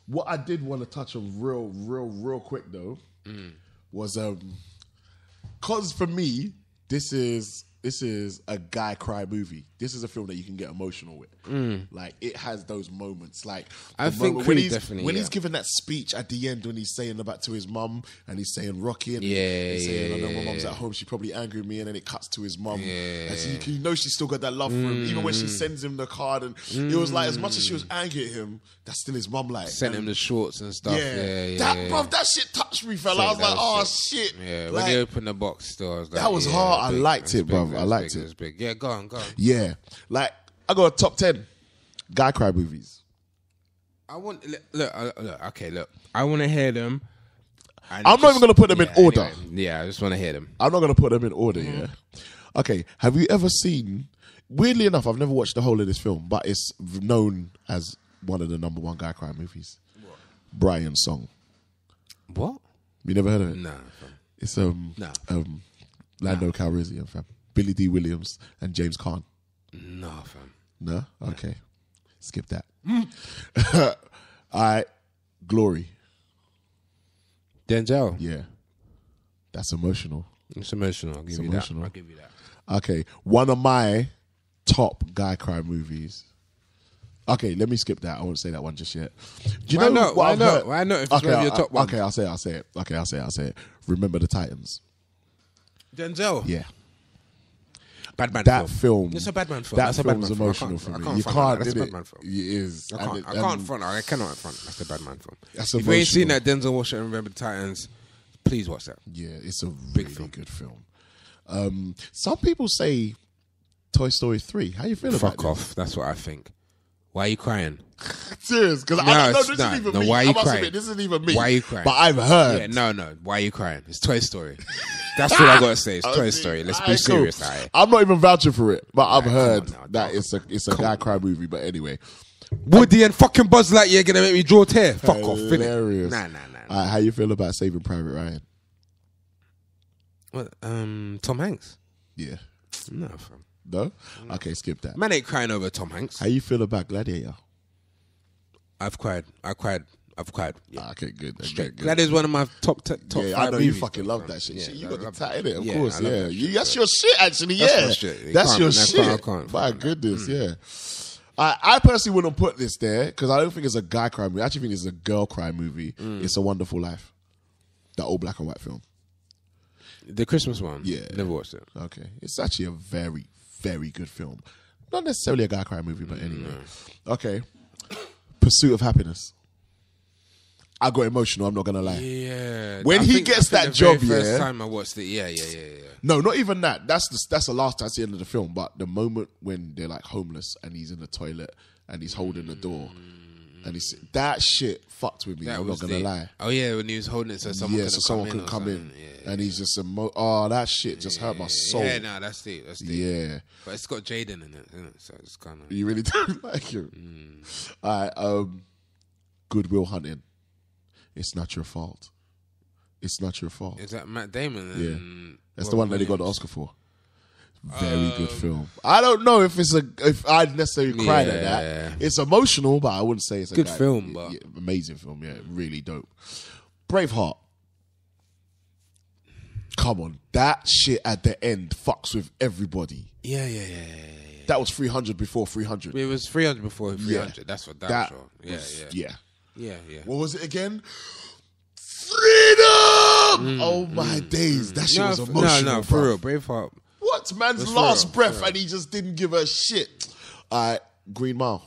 what I did want to touch on real quick, though, was because for me, this is a guy cry movie. This is a film that you can get emotional with. Like, it has those moments. Like, I think when he's giving that speech at the end, when he's saying about to his mum, and he's saying Rocky, and Yeah, he's saying, yeah, I know my yeah, mum's yeah. at home, she's probably angry with me, and then it cuts to his mum. Yeah. And so you know she's still got that love for him, even when she sends him the card. And it was like, as much as she was angry at him, that's still his mum. Like, Sent him the shorts and stuff. That shit touched me, fella. I was like, oh shit. Yeah, like, when they opened the box still, I was like, that was hard. I liked it, bruv. I liked it. It was big. Yeah, go on. Yeah, like I got a top 10 guy cry movies. I want look. I want to hear them. I'm not even gonna put them in order. Anyway, yeah, I just want to hear them. I'm not gonna put them in order. Yeah. Okay. Have you ever seen? Weirdly enough, I've never watched the whole of this film, but it's known as one of the number one guy cry movies. What? Brian's Song. What? You never heard of it? Nah. It's Lando Calrissian, fam. Billy D. Williams and James Caan. No, fam. No? Okay. Skip that. All right. Glory. Denzel. Yeah. That's emotional. It's emotional. I'll give you that. Okay. One of my top guy cry movies. Okay, let me skip that. I won't say that one just yet. Do you know what Why I've not? heard? Why not? If it's one of your top ones. Okay, I'll say it. I'll say it. Remember the Titans. Denzel. Yeah. That film. It's a Batman film. That That's film's a Batman emotional film. for me. I can't You front can't, that. That's did a it? Batman film. It is. I cannot front. I cannot front. That's the Batman film. That's if you ain't seen that Denzel Washington Remember the Titans, please watch that. Yeah, it's a really good film. Some people say Toy Story 3. How you feel about it? Fuck off. That's what I think. Why are you crying? Serious? Because I don't know. This isn't even me. Why are you I must crying? admit, this isn't even me. Why are you crying? But I've heard. Yeah, no. Why are you crying? It's Toy Story. That's what I gotta say. It's Toy Story. Let's be serious. Cool. Right? I'm not even vouching for it, but I've heard come on now, that it's a guy cry movie. But anyway, Woody and fucking Buzz Lightyear gonna make me draw tear. Fuck off. Hilarious. Nah. How you feel about Saving Private Ryan? What? Tom Hanks? Yeah. No, fam. No? Okay, skip that. Man ain't crying over Tom Hanks. How you feel about Gladiator? I've cried. Yeah. Okay, good. Straight. That is one of my top 5 Yeah, I know movies, you fucking love that shit. Yeah, You I got love the tat in it, of Yeah, course. I love Yeah, that shit, that's your shit, actually. That's Yeah, my shit. That's your I shit. can't My goodness, yeah. I personally wouldn't put this there because I don't think it's a guy cry movie. I actually think it's a girl cry movie. It's A Wonderful Life, that old black and white film. The Christmas one. Yeah, never watched it. Okay, it's actually a very, very good film. Not necessarily a guy cry movie, but anyway. Okay, Pursuit of Happiness. I got emotional. I'm not gonna lie. Yeah, when he gets that job, first time I watched it. Yeah. No, not even that. That's the last. That's the end of the film. But the moment when they're like homeless and he's in the toilet and he's holding the door, and he's that shit fucked with me. I'm not gonna lie. Oh yeah, when he was holding it so someone could come in. And he's just that shit just hurt my soul. Yeah, no, that's deep. Yeah, but it's got Jaden in it, isn't it? So it's kind of. You really don't like him. All right, Good Will Hunting. It's not your fault. It's not your fault. Is that Matt Damon? Yeah, that's the one that he got the Oscar for. Very good film. I don't know if I'd necessarily cried at that. It's emotional, but I wouldn't say it's a good film. But amazing film. Yeah, really dope. Braveheart. Come on, that shit at the end fucks with everybody. Yeah. That was 300 before 300. It was 300 before 300. Yeah. That's for damn sure. Yeah. What was it again? Freedom! Oh my days. That shit was emotional. No, for real. Braveheart. What? Man's last breath and he just didn't give a shit. Green Mile.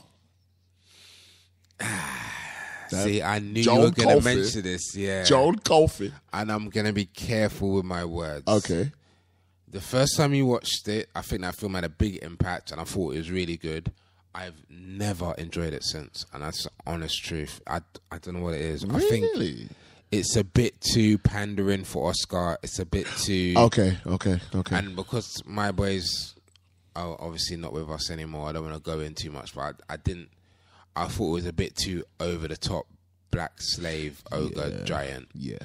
See, I knew you were going to mention this. Yeah. Joan Coffey. And I'm going to be careful with my words. Okay. The first time you watched it, I think that film had a big impact and I thought it was really good. I've never enjoyed it since, and that's the honest truth. I don't know what it is. Really? I think it's a bit too pandering for Oscar. It's a bit too... Okay. And because my boys are obviously not with us anymore, I don't want to go in too much, but I thought it was a bit too over the top, black slave, ogre, giant. Yeah.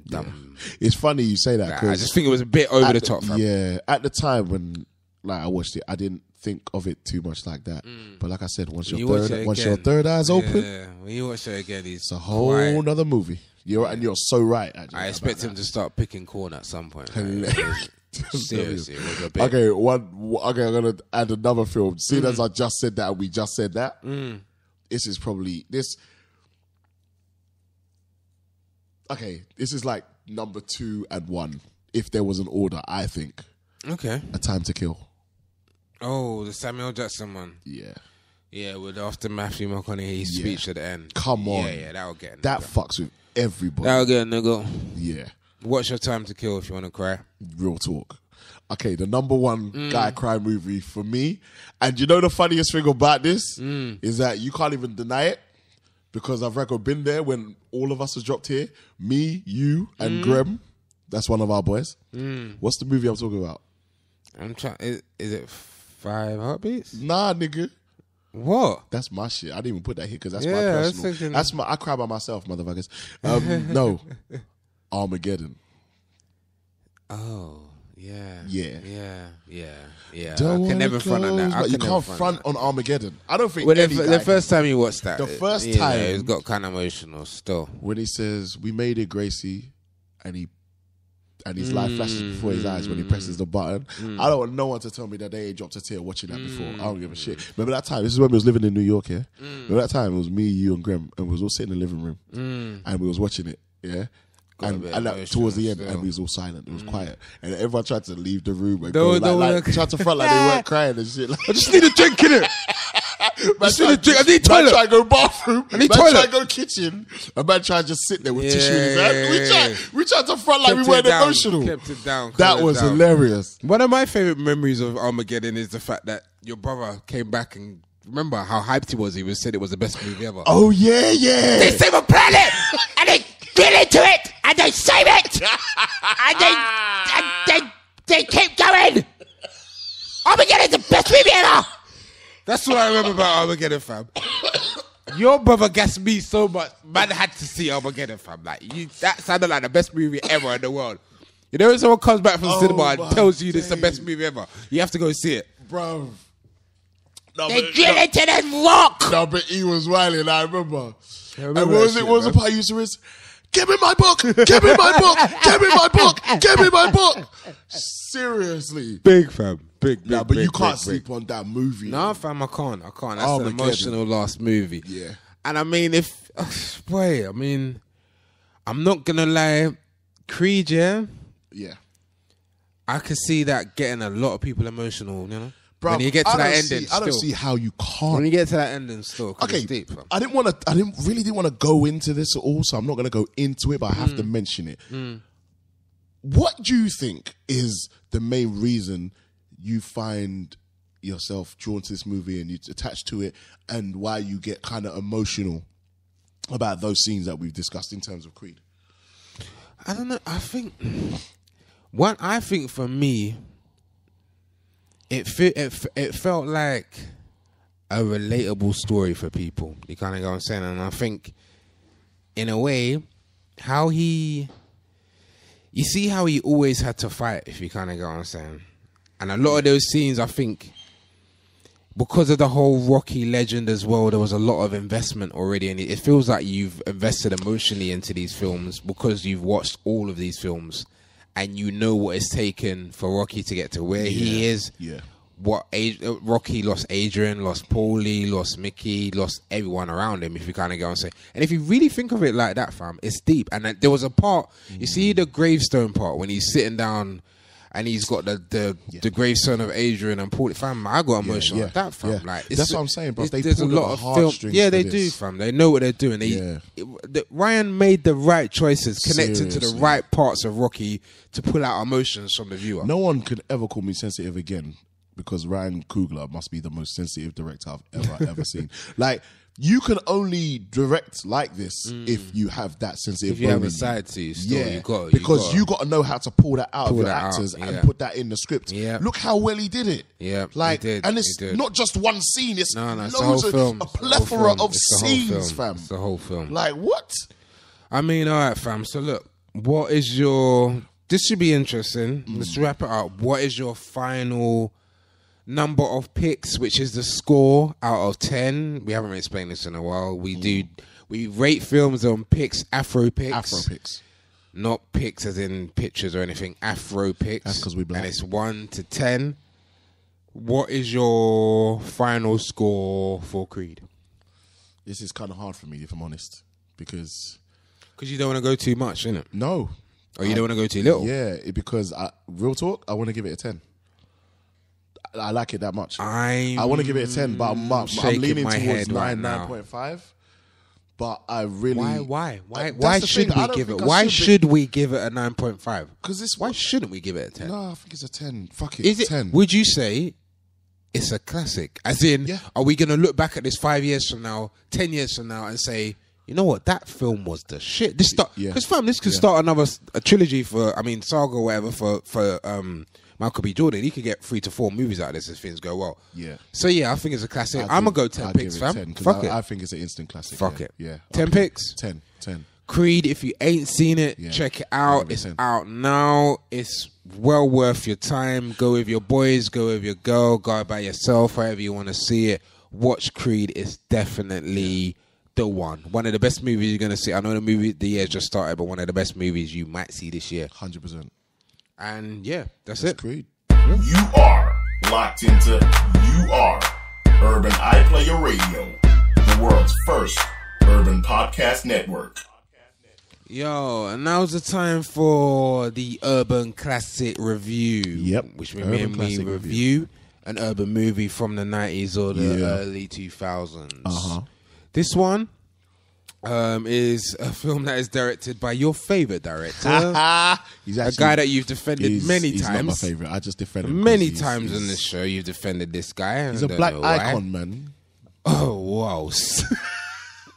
Dumb. It's funny you say that, because I just think it was a bit over the top. Yeah, at the time when I watched it, I didn't think of it too much like that. But like I said, once your third eye's open, when you watch it again, it's a whole nother movie. You're so right. Actually, I expect him to start picking corn at some point. Seriously, it was a bit. Okay, I'm gonna add another film. Seeing as I just said that, we just said that. This is probably this. Okay, this is like number 2 and 1. If there was an order, I think. Okay. A Time to Kill. Oh, the Samuel Jackson one. Yeah. Yeah, with after Matthew McConaughey's speech at the end. Come on. Yeah, that'll get a nigga. That fucks with everybody. That'll get a nigga. Yeah. What's your time to kill if you want to cry? Real talk. Okay, the number 1 guy cry movie for me. And you know the funniest thing about this is that you can't even deny it, because I've been there when all of us has dropped here. Me, you, and Graham. That's one of our boys. What's the movie I'm talking about? I'm trying. Is it 5 Heartbeats? Nah, nigga. What? That's my shit. I didn't even put that here because that's my personal. I cry by myself, motherfuckers. No, Armageddon. Oh, yeah. I can never front on that. You can't front on Armageddon. I don't think. Well, the first time you watched that, the first time, it got kind of emotional. Still, when he says, "We made it, Gracie," and his life flashes before his eyes when he presses the button. I don't want no one to tell me that they ain't dropped a tear watching that before. I don't give a shit. Remember that time? This is when we was living in New York, yeah? Remember that time? It was me, you, and Graham, and we was all sitting in the living room, and we was watching it, yeah? And that, towards the end, and we was all silent. It was quiet. And everyone tried to leave the room and tried to front like they weren't crying and shit. Like, I just need a drink in it. I need toilet. Man try to go bathroom. I need man toilet. try to go kitchen. A man try to just sit there with tissue in his hand. We tried to front like we weren't emotional. Kept it down. That was hilarious. One of my favorite memories of Armageddon is the fact that your brother came back and remember how hyped he was. He said it was the best movie ever. Oh yeah. They save a planet and they get into it and they save it and they keep going. Armageddon's the best movie ever. That's what I remember about Armageddon, fam. Your brother gassed me so much, man had to see Armageddon, fam. Like that sounded like the best movie ever in the world. You know when someone comes back from cinema and tells you this is the best movie ever, you have to go see it. Bro. They drill into the rock. No, but he was wilding, I remember. And what was the part you used to risk? Give me my book! Give me my book! Give me my book! Give me my book! Seriously. Big, fam. Big, but you can't sleep on that movie. No, fam, I can't. That's an emotional last movie. Yeah. And I mean, I'm not going to lie. Creed, yeah? Yeah. I could see that getting a lot of people emotional, you know? Bro, when you get to that ending, I don't see how you can't. When you get to that ending, still, okay. It's deep, fam. I didn't want to go into this at all, so I'm not going to go into it, but I have to mention it. What do you think is the main reason you find yourself drawn to this movie and you attach to it, and why you get kind of emotional about those scenes that we've discussed in terms of Creed? I don't know. I think for me, it felt like a relatable story for people. You kind of get what I'm saying? And I think, in a way, you see how he always had to fight, if you kind of get what I'm saying. And a lot of those scenes, I think, because of the whole Rocky legend as well, there was a lot of investment already. And it feels like you've invested emotionally into these films because you've watched all of these films. And you know what it's taken for Rocky to get to where he is. Yeah. Rocky lost Adrian, lost Paulie, lost Mickey, lost everyone around him, if you kind of go and say. And if you really think of it like that, fam, it's deep. And there was a part, you see the gravestone part, when he's sitting down and he's got the gravestone of Adrian and Paulie. Fam, I got emotional at that, fam. Like, that's what I'm saying, bro. There's a lot of film. Yeah, they do, fam. They know what they're doing. Ryan made the right choices, connected to the right parts of Rocky to pull out emotions from the viewer. No one could ever call me sensitive again, because Ryan Coogler must be the most sensitive director I've ever seen. Like, you can only direct like this if you have that sensitive. If you have a side to you, still, you got to know how to pull that out of your actors and put that in the script. Yeah. Look how well he did it. Yeah, like, he did, and it's not just one scene. It's loads of a plethora of scenes, fam. It's the whole film. Like what? I mean, all right, fam. So look, what is your? This should be interesting. Let's wrap it up. What is your final number of picks, which is the score out of 10? We haven't explained this in a while. We rate films on picks, Afro picks, not picks as in pictures or anything. Afro picks. That's because we black. And it's 1 to 10. What is your final score for Creed? This is kind of hard for me, if I'm honest, because you don't want to go too much, innit? No. Or you don't want to go too little? Yeah, because real talk, I want to give it a 10. I like it that much. I want to give it a 10, but I'm leaning towards 9.5. But I really... Why should we give it? Why should we give it a 9.5? Why shouldn't we give it a 10? No, I think it's a 10. Fuck it, Is it 10. Would you say it's a classic? As in, are we going to look back at this 5 years from now, 10 years from now, and say, you know what, that film was the shit? This could start a trilogy saga or whatever for Michael B. Jordan. He could get 3 to 4 movies out of this if things go well. Yeah. So yeah, I think it's a classic. I'm gonna go 10 picks, fam. 10, Fuck it. I think it's an instant classic. Fuck it. Yeah. 10 picks. 10. Creed, if you ain't seen it, check it out. 100%. It's out now. It's well worth your time. Go with your boys. Go with your girl. Go by yourself. However you want to see it. Watch Creed. It's definitely the one. One of the best movies you're gonna see. I know the year just started, but one of the best movies you might see this year. 100%. And yeah, that's it. Creed. You are locked into Urban iPlayer Radio, the world's first urban podcast network. Yo, and now's the time for the Urban Classic Review. Yep. Which we review an urban movie from the 90s or the early 2000s. Uh-huh. This one is a film that is directed by your favorite director. He's actually, a guy that you've defended many times. He's not my favorite. I just defended him many times on this show. You've defended this guy. He's a black icon, man. Oh, wow.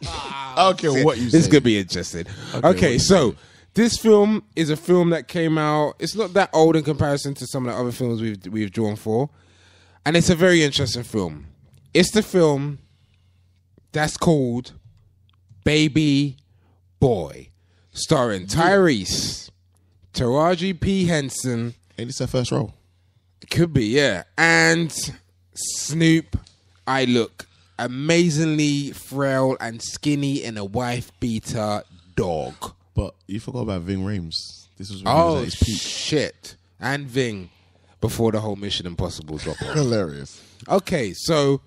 I don't care what you say. This could be interesting. Okay, so this film is a film that came out. It's not that old in comparison to some of the other films we've drawn for. And it's a very interesting film. It's the film that's called Baby Boy, starring Tyrese, Taraji P. Henson. Ain't this her first role? Could be, yeah. And Snoop. I look amazingly frail and skinny in a wife-beater dog. But you forgot about Ving Rhames. This was when he was at his peak. Shit. And Ving, before the whole Mission Impossible drop-off. Hilarious. Okay, so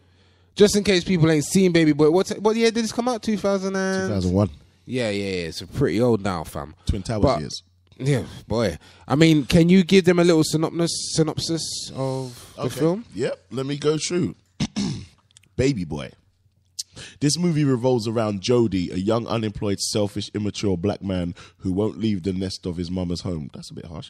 just in case people ain't seen Baby Boy, what year did this come out? 2001. Yeah. It's pretty old now, fam. Twin Towers years. Yeah, boy. I mean, can you give them a little synopsis of the film? Yep. Let me go through. Baby Boy. This movie revolves around Jody, a young, unemployed, selfish, immature black man who won't leave the nest of his mama's home. That's a bit harsh.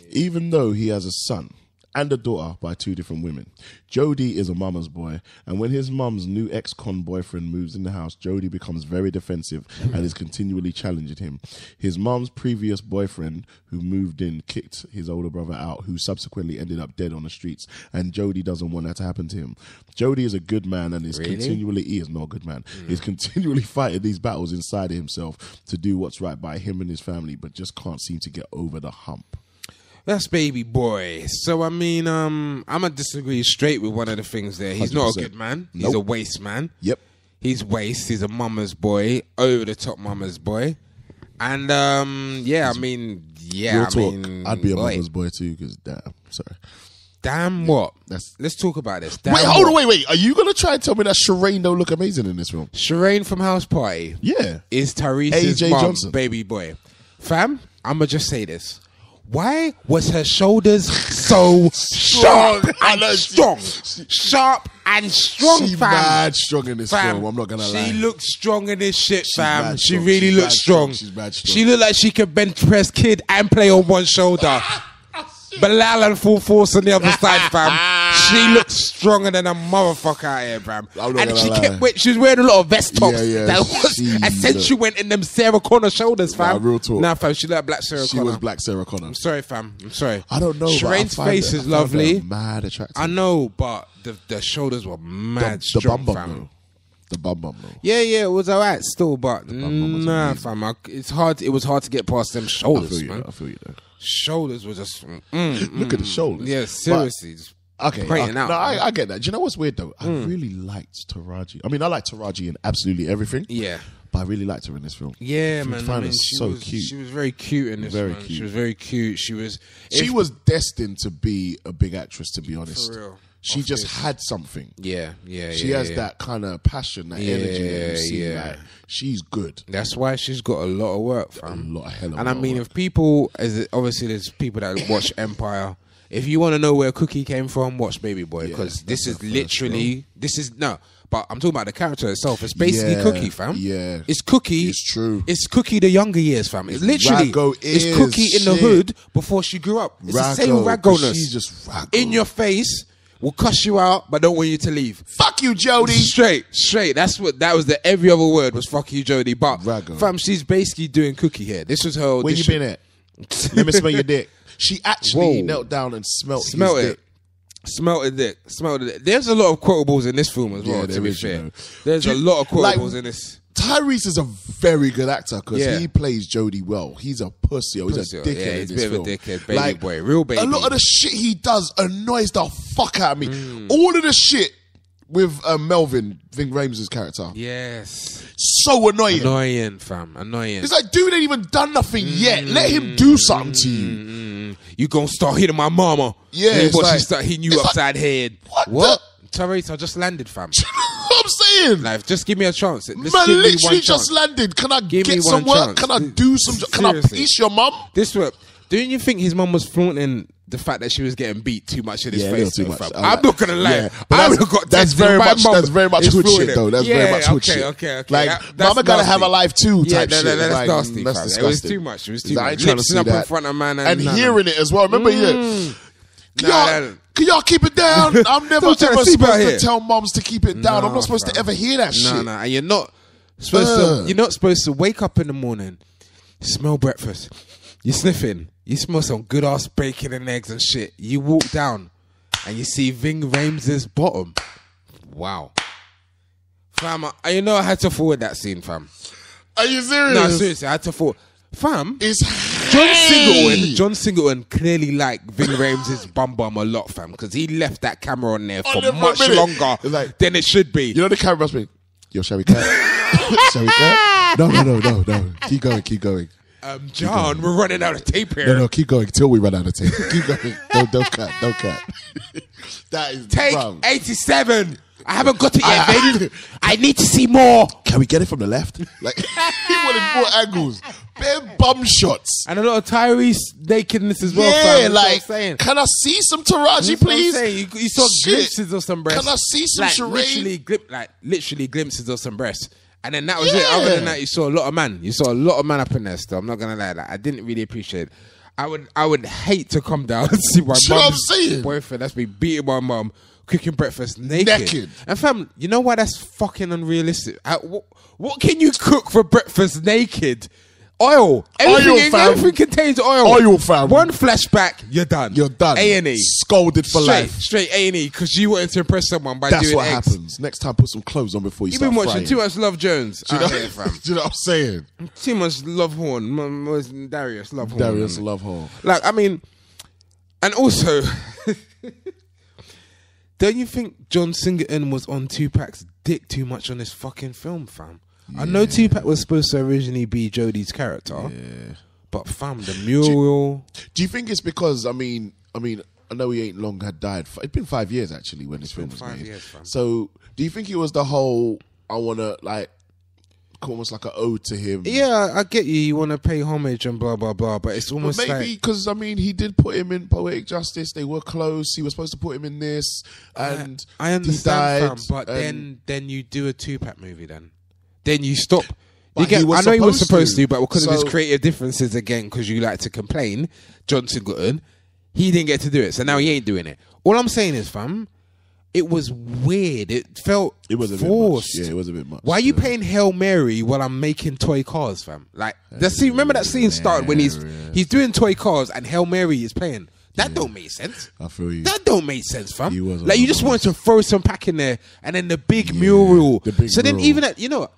Even though he has a son and a daughter by 2 different women. Jody is a mama's boy, and when his mum's new ex-con boyfriend moves in the house, Jody becomes very defensive and is continually challenging him. His mum's previous boyfriend, who moved in, kicked his older brother out, who subsequently ended up dead on the streets, and Jody doesn't want that to happen to him. Jody is a good man and is he is not a good man. He's continually fighting these battles inside of himself to do what's right by him and his family, but just can't seem to get over the hump. That's Baby Boy. So, I mean, I'm going to disagree straight with one of the things there. He's 100%. Not a good man. Nope. He's a waste man. Yep. He's waste. He's a mama's boy. Over-the-top mama's boy. And, I mean... Real talk, I'd be a mama's boy too, because Damn what? Let's talk about this. Wait, hold on, wait. Are you going to try and tell me that Shireen don't look amazing in this film? Shireen from House Party. Yeah. Is Tyrese's mom, Baby Boy. Fam, I'm going to just say this. Why was her shoulders so sharp and strong? Sharp and strong, fam. She's mad strong in this film, I'm not going to lie. She looks strong in this shit, fam. She really looks strong. She's mad strong. She looked like she could bench press Kid and play on one shoulder. Bilal and Full Force on the other side, fam. She looked stronger than a motherfucker out here, fam. And she lie. she was wearing a lot of vest tops Yeah, that was accentuating in them Sarah Connor shoulders, fam. Nah, real talk. Nah, fam, she looked like Black Sarah Connor. She was Black Sarah Connor. I'm sorry, fam. I'm sorry. I don't know. Shireen's face is lovely. Mad attractive. I know, but the shoulders were mad the strong, bum fam. though. The bum though. Yeah, it was alright still, but nah, fam. It was hard to get past them shoulders, man. I feel you though. Shoulders were just look at the shoulders. Yeah, seriously. Okay, pointing out. No, I get that. Do you know what's weird though? I really liked Taraji. I mean, I like Taraji in absolutely everything. Yeah. But I really liked her in this film. Yeah, man. I mean, she was cute. She was very cute in this. Very man. cute. She was very cute. She was destined to be a big actress, to be honest. For real. She just had something. Yeah. She has that kind of passion, that energy that you see. Like, she's good. That's why she's got a lot of work, fam. A hell of and I mean, if people, obviously there's people that watch Empire. If you want to know where Cookie came from, watch Baby Boy, because this is literally, but I'm talking about the character itself. It's basically Cookie, fam. Yeah. It's Cookie. It's true. It's Cookie the younger years, fam. It's literally, it's Cookie in the hood before she grew up. It's the same raggoness. She's just raggo. In your face, will cuss you out, but don't want you to leave. Fuck you, Jody. Straight. That was the every other word was fuck you, Jody. But raggo. Fam, she's basically doing Cookie here. This was her. Where you been at? Let me smell your dick. She actually knelt down and smelt his dick. Smelt it. There's a lot of quotables in this film as well, Yeah, to be fair. you know. There's a lot of quotables in this. Tyrese is a very good actor because he plays Jody well. He's a pussy. He's a dickhead he's in this a bit film. of a dickhead, baby boy. Real baby. A lot of the shit he does annoys the fuck out of me. All of the shit with Melvin, Ving Rhames' character. Yes. So annoying. Annoying, fam. Annoying. It's like, dude ain't even done nothing yet. Let him do something to you. You gonna start hitting my mama. Yeah. Before she start hitting you upside head. What? Tyrese, I just landed, fam. I'm saying, like, just give me a chance. Man, literally just landed. Can I get some work? Can I do some? Can I piece your mum? This work. Don't you think his mum was flaunting the fact that she was getting beat too much in his face? Too much. I'm not gonna lie. Yeah. I would have got that's very much hood shit though. That's very much hood shit. Okay. Like, mama gotta have a life too. Type shit. That's like, nasty. That's Disgusting. It was too much. It was too much. I ain't trying to see up that. in front of man and hearing it as well. Remember, can y'all keep it down? I'm never ever supposed to tell moms to keep it down. I'm not supposed to ever hear that shit. No, and you're not supposed to wake up in the morning, smell breakfast, you're sniffing, you smell some good ass bacon and eggs and shit. You walk down and you see Ving Rhames' bottom. Wow. Fam, I had to forward that scene, fam. Are you serious? No, seriously, I had to forward. Fam, it's John Singleton clearly liked Ving Rhames' bum a lot, fam, because he left that camera on there for much longer than it should be. You know the camera must be, yo, shall we cut? Shall we cut? No. Keep going. John, we're running out of tape here. No, keep going till we run out of tape. Keep going. Don't cut. That is take 87. I haven't got it yet, baby. I need to see more. Can we get it from the left? Like, he wanted more angles. Bare bum shots. And a lot of Tyrese nakedness as well. Yeah, fam. like, saying. Can I see some Taraji, please? You saw glimpses of some breasts. Can I see some Sheree? Literally glimpses of some breasts. And then that was it. Other than that, you saw a lot of man. You saw a lot of man up in there still. I'm not going to lie. Like, I didn't really appreciate it. I would hate to come down and see my mum's boyfriend that's been beating my mum, cooking breakfast naked. And fam, you know why that's fucking unrealistic? What can you cook for breakfast naked? Oil. Everything contains oil. Oil, fam. One flashback, you're done. A&E. Scolded for life. Straight A&E, because you wanted to impress someone by That's doing what eggs. happens. Next time, put some clothes on before you start frying. You've been watching too much Love Jones. Do you know what I'm saying? Too much Love Horn. Darius Love Horn. Like, I mean, and also, don't you think John Singleton was on Tupac's dick too much on this fucking film, fam? Yeah. I know Tupac was supposed to originally be Jodie's character, but fam, the mural. Do you think it's because I mean, I know he ain't long had died. It's been 5 years actually when this film was made. 5 years, fam. So, do you think it was the whole I want to like almost like an ode to him? Yeah, I get you. You want to pay homage and blah blah blah, but it's almost maybe because he did put him in Poetic Justice. They were close. He was supposed to put him in this, and I understand, he died, fam, but then you do a Tupac movie then you stop. I know he was supposed to, but because of his creative differences again, because you like to complain, John Singleton, he didn't get to do it, so now he ain't doing it. All I'm saying is, fam, it was weird. It felt forced. Yeah, it was a bit much. Why are you playing Hail Mary while I'm making toy cars, fam? Like the scene. Remember that scene started when he's doing toy cars and Hail Mary is playing. That don't make sense. I feel you. That don't make sense, fam. Like you just wanted to throw some pack in there and then the big mural. Then even at you know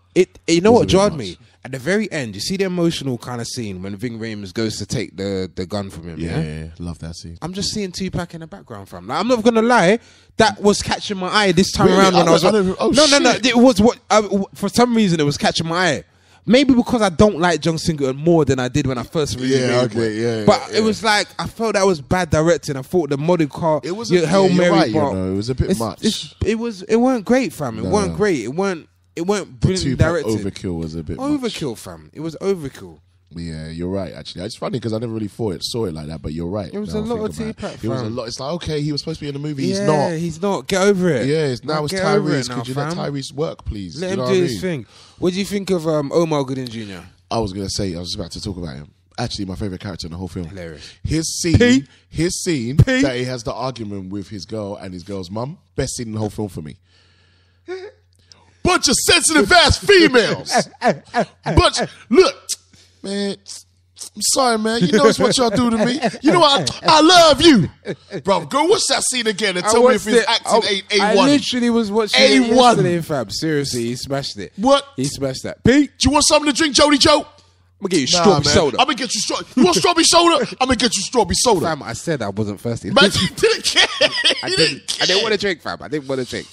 what jarred me? At the very end, you see the emotional kind of scene when Ving Rhames goes to take the gun from him. Yeah, love that scene. I'm just seeing Tupac in the background, fam. Like, I'm not gonna lie, that was catching my eye this time around when I was. No. It was what for some reason it was catching my eye. Maybe because I don't like John Singleton more than I did when I first really But it was like I felt that was bad directing. I thought the model car, it was Hail Mary, right, it was a bit much. It weren't great, fam. It weren't great. It weren't brilliant directed. Overkill was a bit overkill, much. fam. It was overkill. Yeah, you're right. Actually, it's funny because I never really saw it like that. But you're right. It was a lot of Tupac. It was a lot. It's like, okay, he was supposed to be in the movie. Yeah, he's not. Get over it. Yeah, now it's Tyrese. Could you let Tyrese work, please? Let him do his thing. What do you think of Omar Gooding Jr.? I was just about to talk about him. Actually, my favorite character in the whole film. Hilarious. His scene that he has the argument with his girl and his girl's mum. Best scene in the whole film for me. Bunch of sensitive ass females. Look, man. I'm sorry, man. You know it's what y'all do to me. You know I love you, bro. Go watch that scene again and tell me if his acting ain't A1. I literally was watching it yesterday, fam. Seriously, he smashed it. What? He smashed that. Pete, do you want something to drink, Jody Joe? I'm gonna get you strawberry soda. I'm gonna get you strawberry. You want strawberry soda? I'm gonna get you strawberry soda. Fam, I said I wasn't thirsty. Man, you didn't care. I didn't want to drink, fam. I didn't want to drink.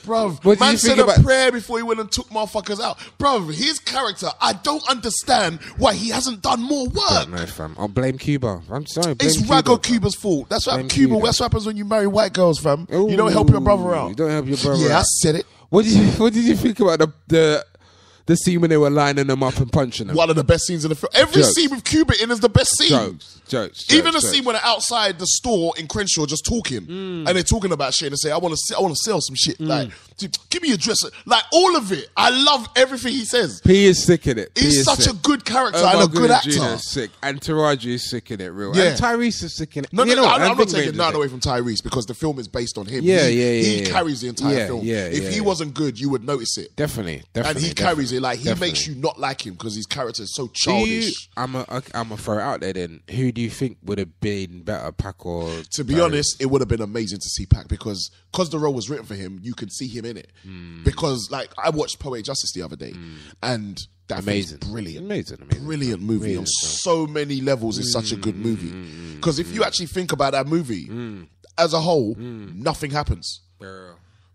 Bruv, man said a prayer before he went and took motherfuckers out. Bruv, his character, I don't understand why he hasn't done more work. No, fam. I'll blame Cuba. I'm sorry. It's Rago Cuba's fault. That's what Cuba. That's what happens when you marry white girls, fam. You don't help your brother out. You don't help your brother out. Yeah, I said it. What did you think about the scene when they were lining them up and punching them? One of the best scenes in the film. Every scene with Cuba in is the best scene. Jokes. Even the scene when they're outside the store in Crenshaw just talking and they're talking about shit and they say, I want to sell some shit. Like, dude, give me a dress. Like, all of it. I love everything he says. P is sick in it. He's such a good character and a good actor. Is sick. And Taraji is sick in it, real. Yeah. And Tyrese is sick in it. No, I'm not taking none away from Tyrese because the film is based on him. He carries the entire film. If he wasn't good, you would notice it. Definitely. And he carries it. Like, he makes you not like him because his character is so childish. I'm gonna throw it out there then. Who do you think would have been better, Pac or To be honest, it would have been amazing to see Pac because the role was written for him, you could see him in it. Because, like, I watched Poetic Justice the other day and that amazing, brilliant. Brilliant movie on so many levels. It's such a good movie. Because if you actually think about that movie as a whole, nothing happens.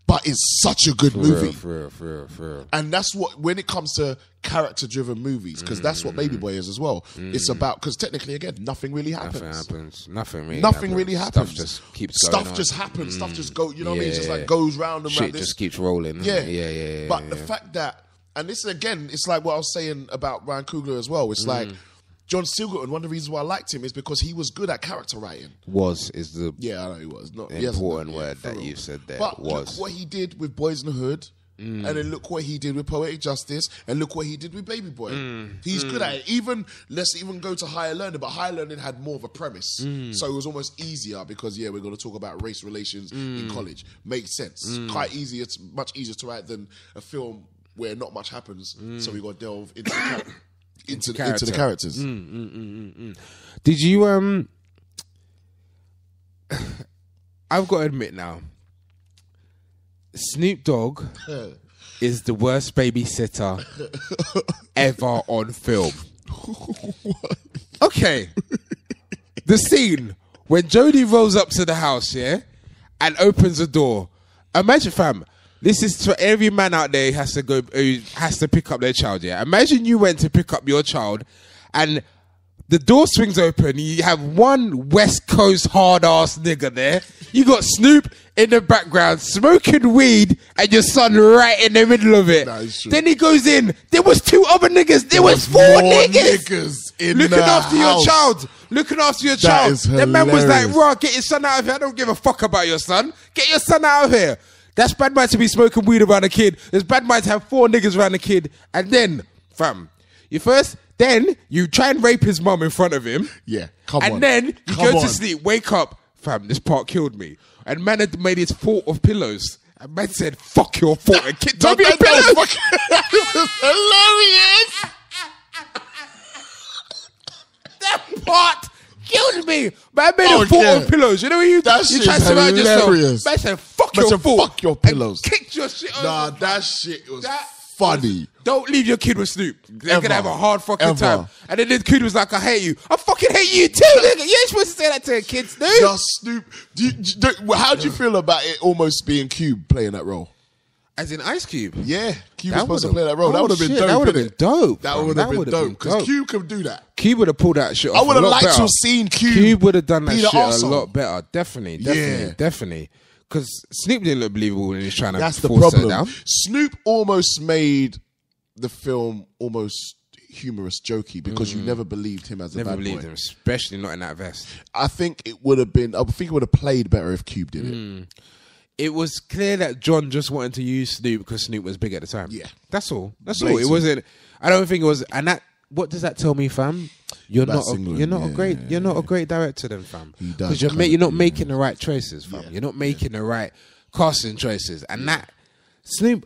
But it's such a good movie. For real. And that's what, when it comes to character-driven movies, because that's what Baby Boy is as well. It's about, because technically, again, nothing really happens. Nothing really happens. Stuff just keeps going on. Stuff just happens. Stuff just goes, you know what I mean? It just like goes round and round. Shit just keeps rolling. Yeah. But the fact that, and this again, it's like what I was saying about Ryan Coogler as well. It's like, John Singleton, one of the reasons why I liked him is because he was good at character writing. Is the I know he was. Not important word that you said there. But look what he did with Boys in the Hood, and then look what he did with Poetic Justice, and look what he did with Baby Boy. He's good at it. Let's even go to Higher Learning, but Higher Learning had more of a premise, so it was almost easier because we're going to talk about race relations in college. Makes sense. Much easier to write than a film where not much happens. So we got to delve into into the characters. Did you I've got to admit now, Snoop Dogg is the worst babysitter ever on film. Okay. The scene when Jodie rolls up to the house, and opens the door. Imagine, fam, this is for every man out there who has to pick up their child, Imagine you went to pick up your child and the door swings open. You have one West Coast hard-ass nigga there. You got Snoop in the background smoking weed and your son right in the middle of it. Then he goes in. There was two other niggas. There was four niggas looking after your child. Looking after your child. The man was like, "Raw, get your son out of here. I don't give a fuck about your son. Get your son out of here." That's bad mind to be smoking weed around a kid. There's bad mind to have four niggas around a kid. And then, fam, then you try and rape his mum in front of him. Yeah, come on. And then you go to sleep, wake up. Fam, this part killed me. and man had made his fort of pillows. And man said, "Fuck your fort," and kicked over your That pillows. was hilarious. That part killed me. Man made a fort of pillows. You know when you That you shit try is to surround yourself. hilarious. Man said, "Fuck Man your said, fort." "Fuck your and pillows." kicked your shit over. Nah, that shit was That funny. Don't leave your kid with Snoop. They're Ever. gonna have a hard fucking Ever. time. And then the kid was like, "I hate you." I fucking hate you too, nigga. You ain't supposed to say that to a kid, Snoop. Just Snoop. How do you feel about it almost being Cube playing that role? As in Ice Cube. Yeah, Cube was That supposed to would've- play that role. That oh, would have been shit, dope. that would've innit? been dope, That fam. would That have been would've been dope because dope. Cube can do that. Cube would have pulled that shit off. I would have a lot liked to better. have seen Cube. Cube would have done that be shit the a arsehole. lot better. Definitely. Because Snoop didn't look believable when he was trying to That's the force her problem. down. Snoop almost made the film almost humorous, jokey, because you never believed him as a Never bad believed boy. him, especially not in that vest. I think it would have played better if Cube did it. It was clear that John just wanted to use Snoop because Snoop was big at the time. Yeah. That's all. That's all. Blatant. It wasn't. I don't think it was. And that. What does that tell me, fam? You're About not. Singleton, You're not a yeah, great. yeah, You're not a great director, then, fam. He does Because you're kinda, you're not yeah. making the right choices, fam. Yeah, You're not making the right casting choices, and that Snoop.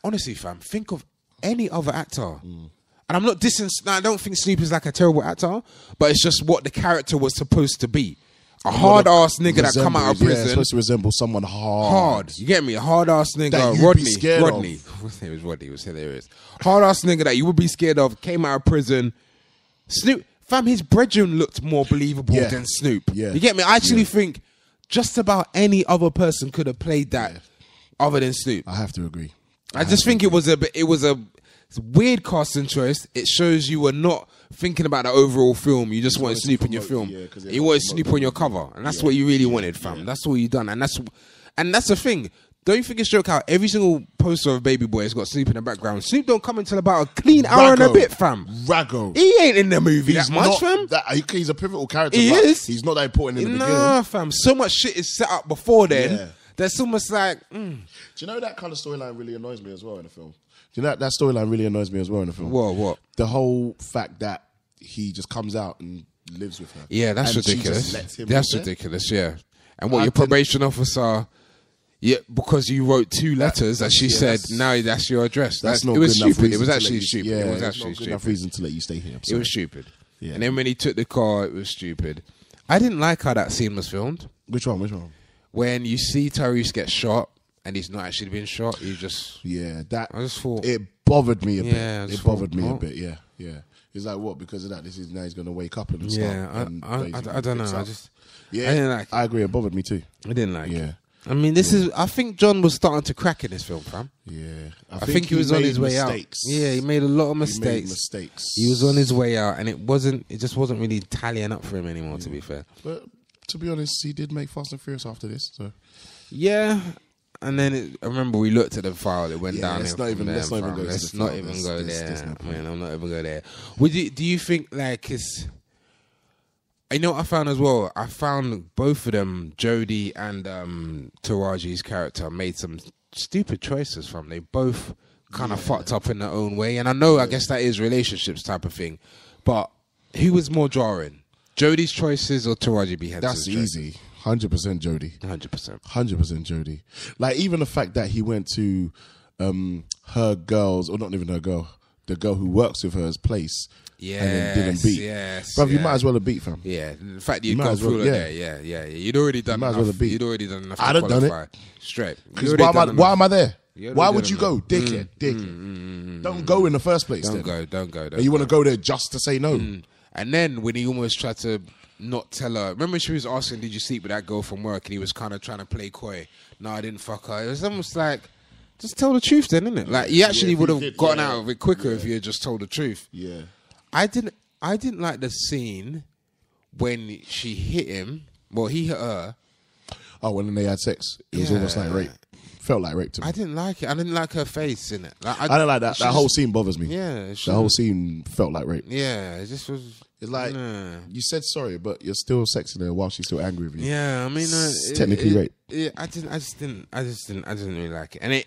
Honestly, fam. Think of any other actor. And I'm not dissing. I don't think Snoop is like a terrible actor, but it's just what the character was supposed to be. A hard ass nigga that come out of Yeah, prison. supposed to resemble someone Hard. You get me? A hard ass That nigga. you'd be Rodney. scared Rodney. It was Rodney. It was hilarious. Hard ass nigga that you would be scared of. Came out of prison. Snoop. Fam, his brethren looked more believable Yeah. than Snoop. Yeah. You get me? I actually think just about any other person could have played that other than Snoop. I have to agree. I just think it was a weird casting choice. It shows you were not thinking about the overall film. You just wanted wanted to Snoop in your promote, film. yeah, 'cause You wanted Snoop on your cover, and that's what you really wanted, fam. That's what you done, and that's the thing. Don't you think it's joke how every single poster of Baby Boy has got Snoop in the background? Snoop don't come until about a clean hour and a bit, fam. Rago. He ain't in the movie He's that much, not fam. he's a pivotal character. He but is. He's not that important in the Nah, beginning. fam. So much shit is set up before then. Yeah. That's almost like. Do you know that kind of storyline really annoys me as well in the film? Do you know that storyline really annoys me as well in the film? What? The whole fact that he just comes out and lives with her. Yeah, that's and she ridiculous. just lets him That's live there. ridiculous, yeah. And what, I your didn't- probation officer, yeah, because you wrote 2 letters, as she said, now that's your address. That's not it was good enough stupid. It reason was to let actually you- stupid. Yeah, It was it's actually not good enough stupid. reason to let you stay here. I'm It sorry. was stupid. Yeah. And then when he took the car, it was stupid. I didn't like how that scene was filmed. Which one? When you see Tyrese get shot and he's not actually been shot, you just... Yeah, that I just thought... it bothered me a Yeah, I bit. just It bothered thought, me a what? bit. Yeah. It's like what? Because of that, now he's going to wake up and Yeah, start. and I basically don't know. fix I up. just... Yeah, I didn't like it. I agree. It bothered me too. I didn't like Yeah. it. I mean, this is... I think John was starting to crack in this film, fam. Yeah, I think he was on made his way mistakes. out. Yeah, he made a lot of He made mistakes. mistakes. He was on his way out, and it just wasn't really tallying up for him anymore. To be fair, But to be honest, he did make Fast and Furious after this. So yeah. And then I remember we looked at the file. It went Yeah, down. let's not even go to Let's the not file. even go There's there. no point. Man, I'm not even go there. Do you think like it's? You know what I found as well? I found both of them, Jodie and Taraji's character, made some stupid choices from. They both kind of fucked up in their own way. And I know, I guess that is relationships type of thing. But who was more jarring? Jodie's choices or Taraji B. Henson's that's choices? easy. 100% Jodie. 100%. 100% Jodie. Like even the fact that he went to her girl's, or not even her girl, the girl who works with her's place, and then didn't beat. Yes, Bruv, you yeah. might as well have beat, fam. Yeah, the fact that You you'd might gone as well- through yeah. there, yeah. You'd already done might as enough. well have beat. You'd already done enough I'd to have done it. qualify. Straight. Because why am I there? You'd Why already would done you go, enough. dickhead? Dickhead. Don't go in the first place. Don't then. go. And you want to go there just to say no? And then when he almost tried to not tell her, remember she was asking, "Did you sleep with that girl from work?" And he was kind of trying to play coy. No, I didn't fuck her. It was almost like, just tell the truth, then, isn't it? Like you actually if would you have did, gotten yeah. out of it quicker if you had just told the truth. Yeah. I didn't like the scene when she hit him. Well, he hit her. Oh, when they had sex, it was Yeah. almost like rape. Felt like rape to me. I didn't like it. I didn't like her face in it. Like, I don't like that. That whole scene bothers me. Yeah, The whole scene felt like rape. Yeah, it just was. It's like Nah. you said sorry, but you're still sexing her while she's still angry with you. Yeah, I mean, It's technically rape. I just didn't really like it. And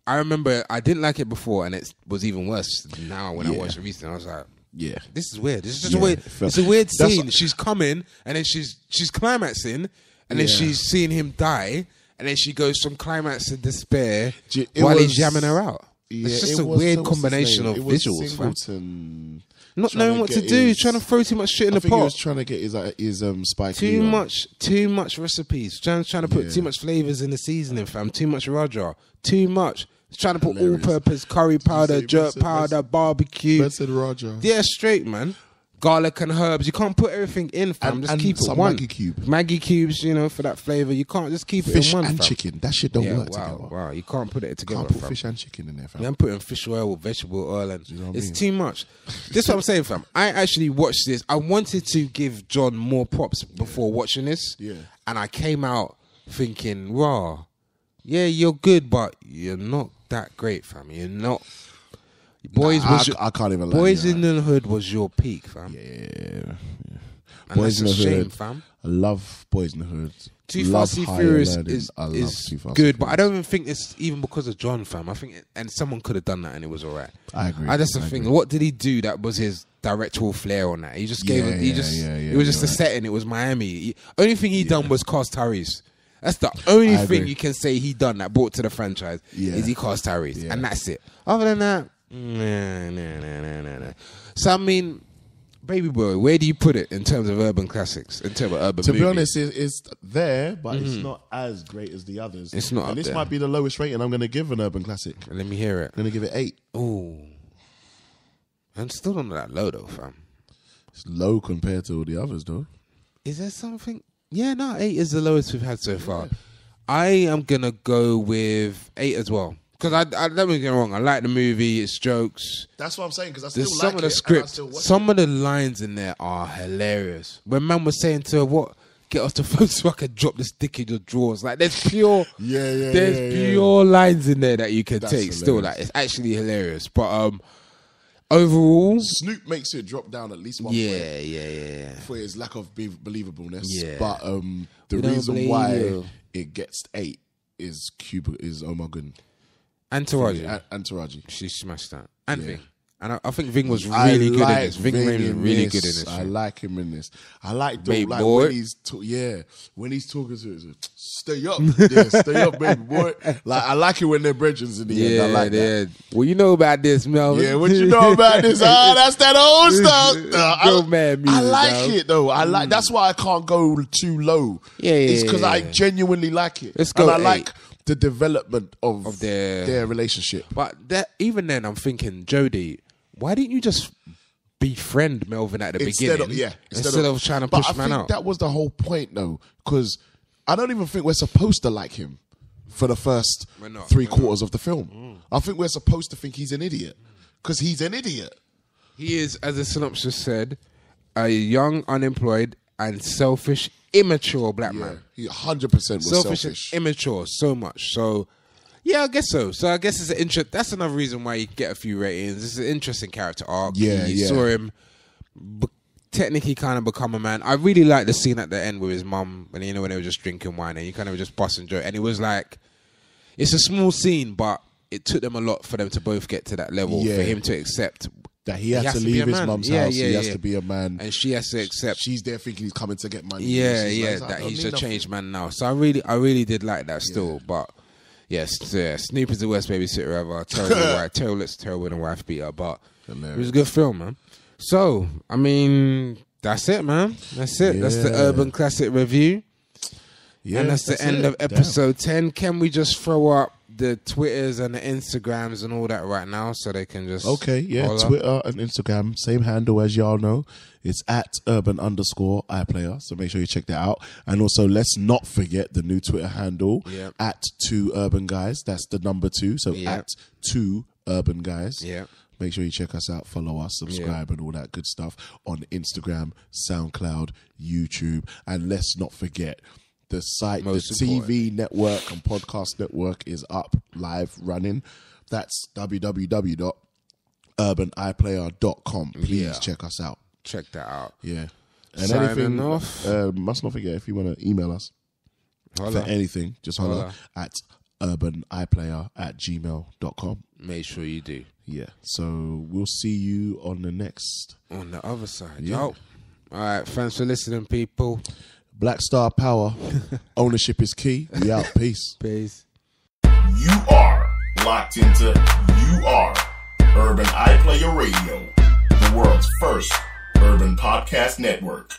I remember I didn't like it before, and it was even worse now when I watched it recently. I was like, Yeah. this is weird. This is just Yeah, weird. it felt- It's a weird That's scene. what- She's coming, and then she's climaxing, and then she's seeing him die, and then she goes from climax to despair It while was- he's jamming her out. It's just a weird what's his combination name? of It was visuals, fam. Singleton Not trying knowing what to get do, his- trying to throw too much shit in I the think he was pot. trying to get his Spike Too Lee on. much recipes. Trying to put too much flavors in the seasoning, fam. Too much Raja. Too much. Trying to put Hilarious. all-purpose curry powder, say jerk Benson- powder, barbecue. Benson Raja. Yeah, straight, man. Garlic and herbs. You can't put everything in, fam. Just And keep it some one. Maggi cube. Maggi cubes, for that flavor. You can't just keep Fish it in one, and fam. chicken. That shit don't work wow, together. wow. You can't put it together, Can't put fam. fish and chicken in there, fam. I'm putting fish oil with vegetable oil, and know what I it's mean? too much. This is what I'm saying, fam. I actually watched this. I wanted to give John more props before watching this. Yeah. And I came out thinking, raw, yeah, you're good, but you're not that great, fam. You're not. Boys, I can't even lie. Boys in the Hood was your peak, fam. Yeah. And Boys in that's the a shame, Hood. fam. I love Boys in the Hood. Too Love Fast, Too Higher Furious Learning. is I love Too Fast, good, Too but I Furious. don't even think it's even because of John, fam. I think, and someone could have done that and it was all right. I agree. That's the I thing. agree. What did he do that was his directorial flair on that? He just gave it. He just. It was just you're a right. setting. It was Miami. Only thing he done was cast Tyrese. That's the only I thing agree. you can say he done that brought to the franchise. Yeah. Is he cast Tyrese, Yeah. and that's it. Other than that, nah. So I mean, Baby Boy, where do you put it in terms of urban classics? In terms of urban. To be movies? honest, it's there, but it's not as great as the others. It's not up And this there. might be the lowest rating I'm going to give an urban classic. I'm Let me hear it. going to give it 8. Ooh, I'm still not that low though, fam. It's low compared to all the others, though. Is there something? Yeah, no, 8 is the lowest we've had so far. I am gonna go with 8 as well because I don't get me wrong. I like the movie. It's jokes. That's what I'm saying, because I still There's like some of the it, scripts. and I still watch Some of the lines in there are hilarious. When man was saying to her, "What? Get off the phone so I can drop this dick in your drawers." Like there's pure, there's pure lines in there that you can That's take. Still, hilarious. like it's actually hilarious. But overall, Snoop makes it drop down at least 1 yeah. point for his lack of believableness. Yeah. But the We don't reason believe why you. it gets 8 is Cuba is Oh My Gun. Entourage. Entourage. She smashed that. And Yeah. Ving. And I think Ving was I really good in like this. Ving Ving was in really this. good in this. I shit. like him in this. I like the Baby like boy. when he's when he's talking to us, stay up, yeah, stay up, baby boy. Like I like it when they're brethren in the end. I like that. Well, you know about this, Melvin. Yeah, what you know about this? That's that old stuff. Go mad music, I like dog. it though. I like. That's why I can't go too low. Yeah, it's because I yeah. genuinely like it. Let's go And I 8. like the development of their relationship. But even then, I'm thinking, Jodie, why didn't you just befriend Melvin at the beginning? Instead of trying to push but I man think out. that was the whole point though, because I don't even think we're supposed to like him for the first We're not. 3/4 of the film. I think we're supposed to think he's an idiot because he's an idiot. He is, as the synopsis said, a young, unemployed, and selfish, immature black man. He 100% was selfish. And immature so much. So yeah, I guess so. So I guess it's an that's another reason why you get a few ratings. It's an interesting character arc. Yeah, you yeah. saw him technically kind of become a man. I really like the scene at the end with his mum when when they were just drinking wine and he kind of just busting joke. And it was like, it's a small scene, but it took them a lot for them to both get to that level Yeah. for him to accept That he has to be leave a his man. mum's Yeah, house. yeah, he has yeah. to be a man. and she has to accept. She's there thinking he's coming to get money. Yeah, She's yeah, like, I that don't he's need a nothing. changed man now. So I really did like that still. But yes, Snoop is the worst babysitter ever. Terrible wife, terrible and wife beater. But it was a good film, man. So I mean, that's it, man. That's it. That's the Yeah. Urban Classic review. Yeah, And that's the end it. of episode 10. Can we just throw up the Twitters and the Instagrams and all that right now so they can just Okay, yeah. holler? Twitter and Instagram, same handle as y'all know. It's at urban_iPlayer. So make sure you check that out. And also, let's not forget the new Twitter handle Yep. at 2urbanguys. That's the number 2. So Yep. at 2urbanguys. Yeah. Make sure you check us out, follow us, subscribe, and all that good stuff on Instagram, SoundCloud, YouTube. And let's not forget the site, Most the TV network and podcast network is up, live, running. That's www.urbaniplayer.com. Please Yeah. check us out. Check that out. Yeah. And Signing anything, off. must not forget, if you want to email us Holla. for anything, just holla at urbaniplayer@gmail.com. Make sure you do. Yeah. So we'll see you on the next. On the other side, Yeah. yo. All right, thanks for listening, people. Black Star Power. Ownership is key. We out. Peace. Peace. You are locked into Urban iPlayer Radio, the world's first urban podcast network.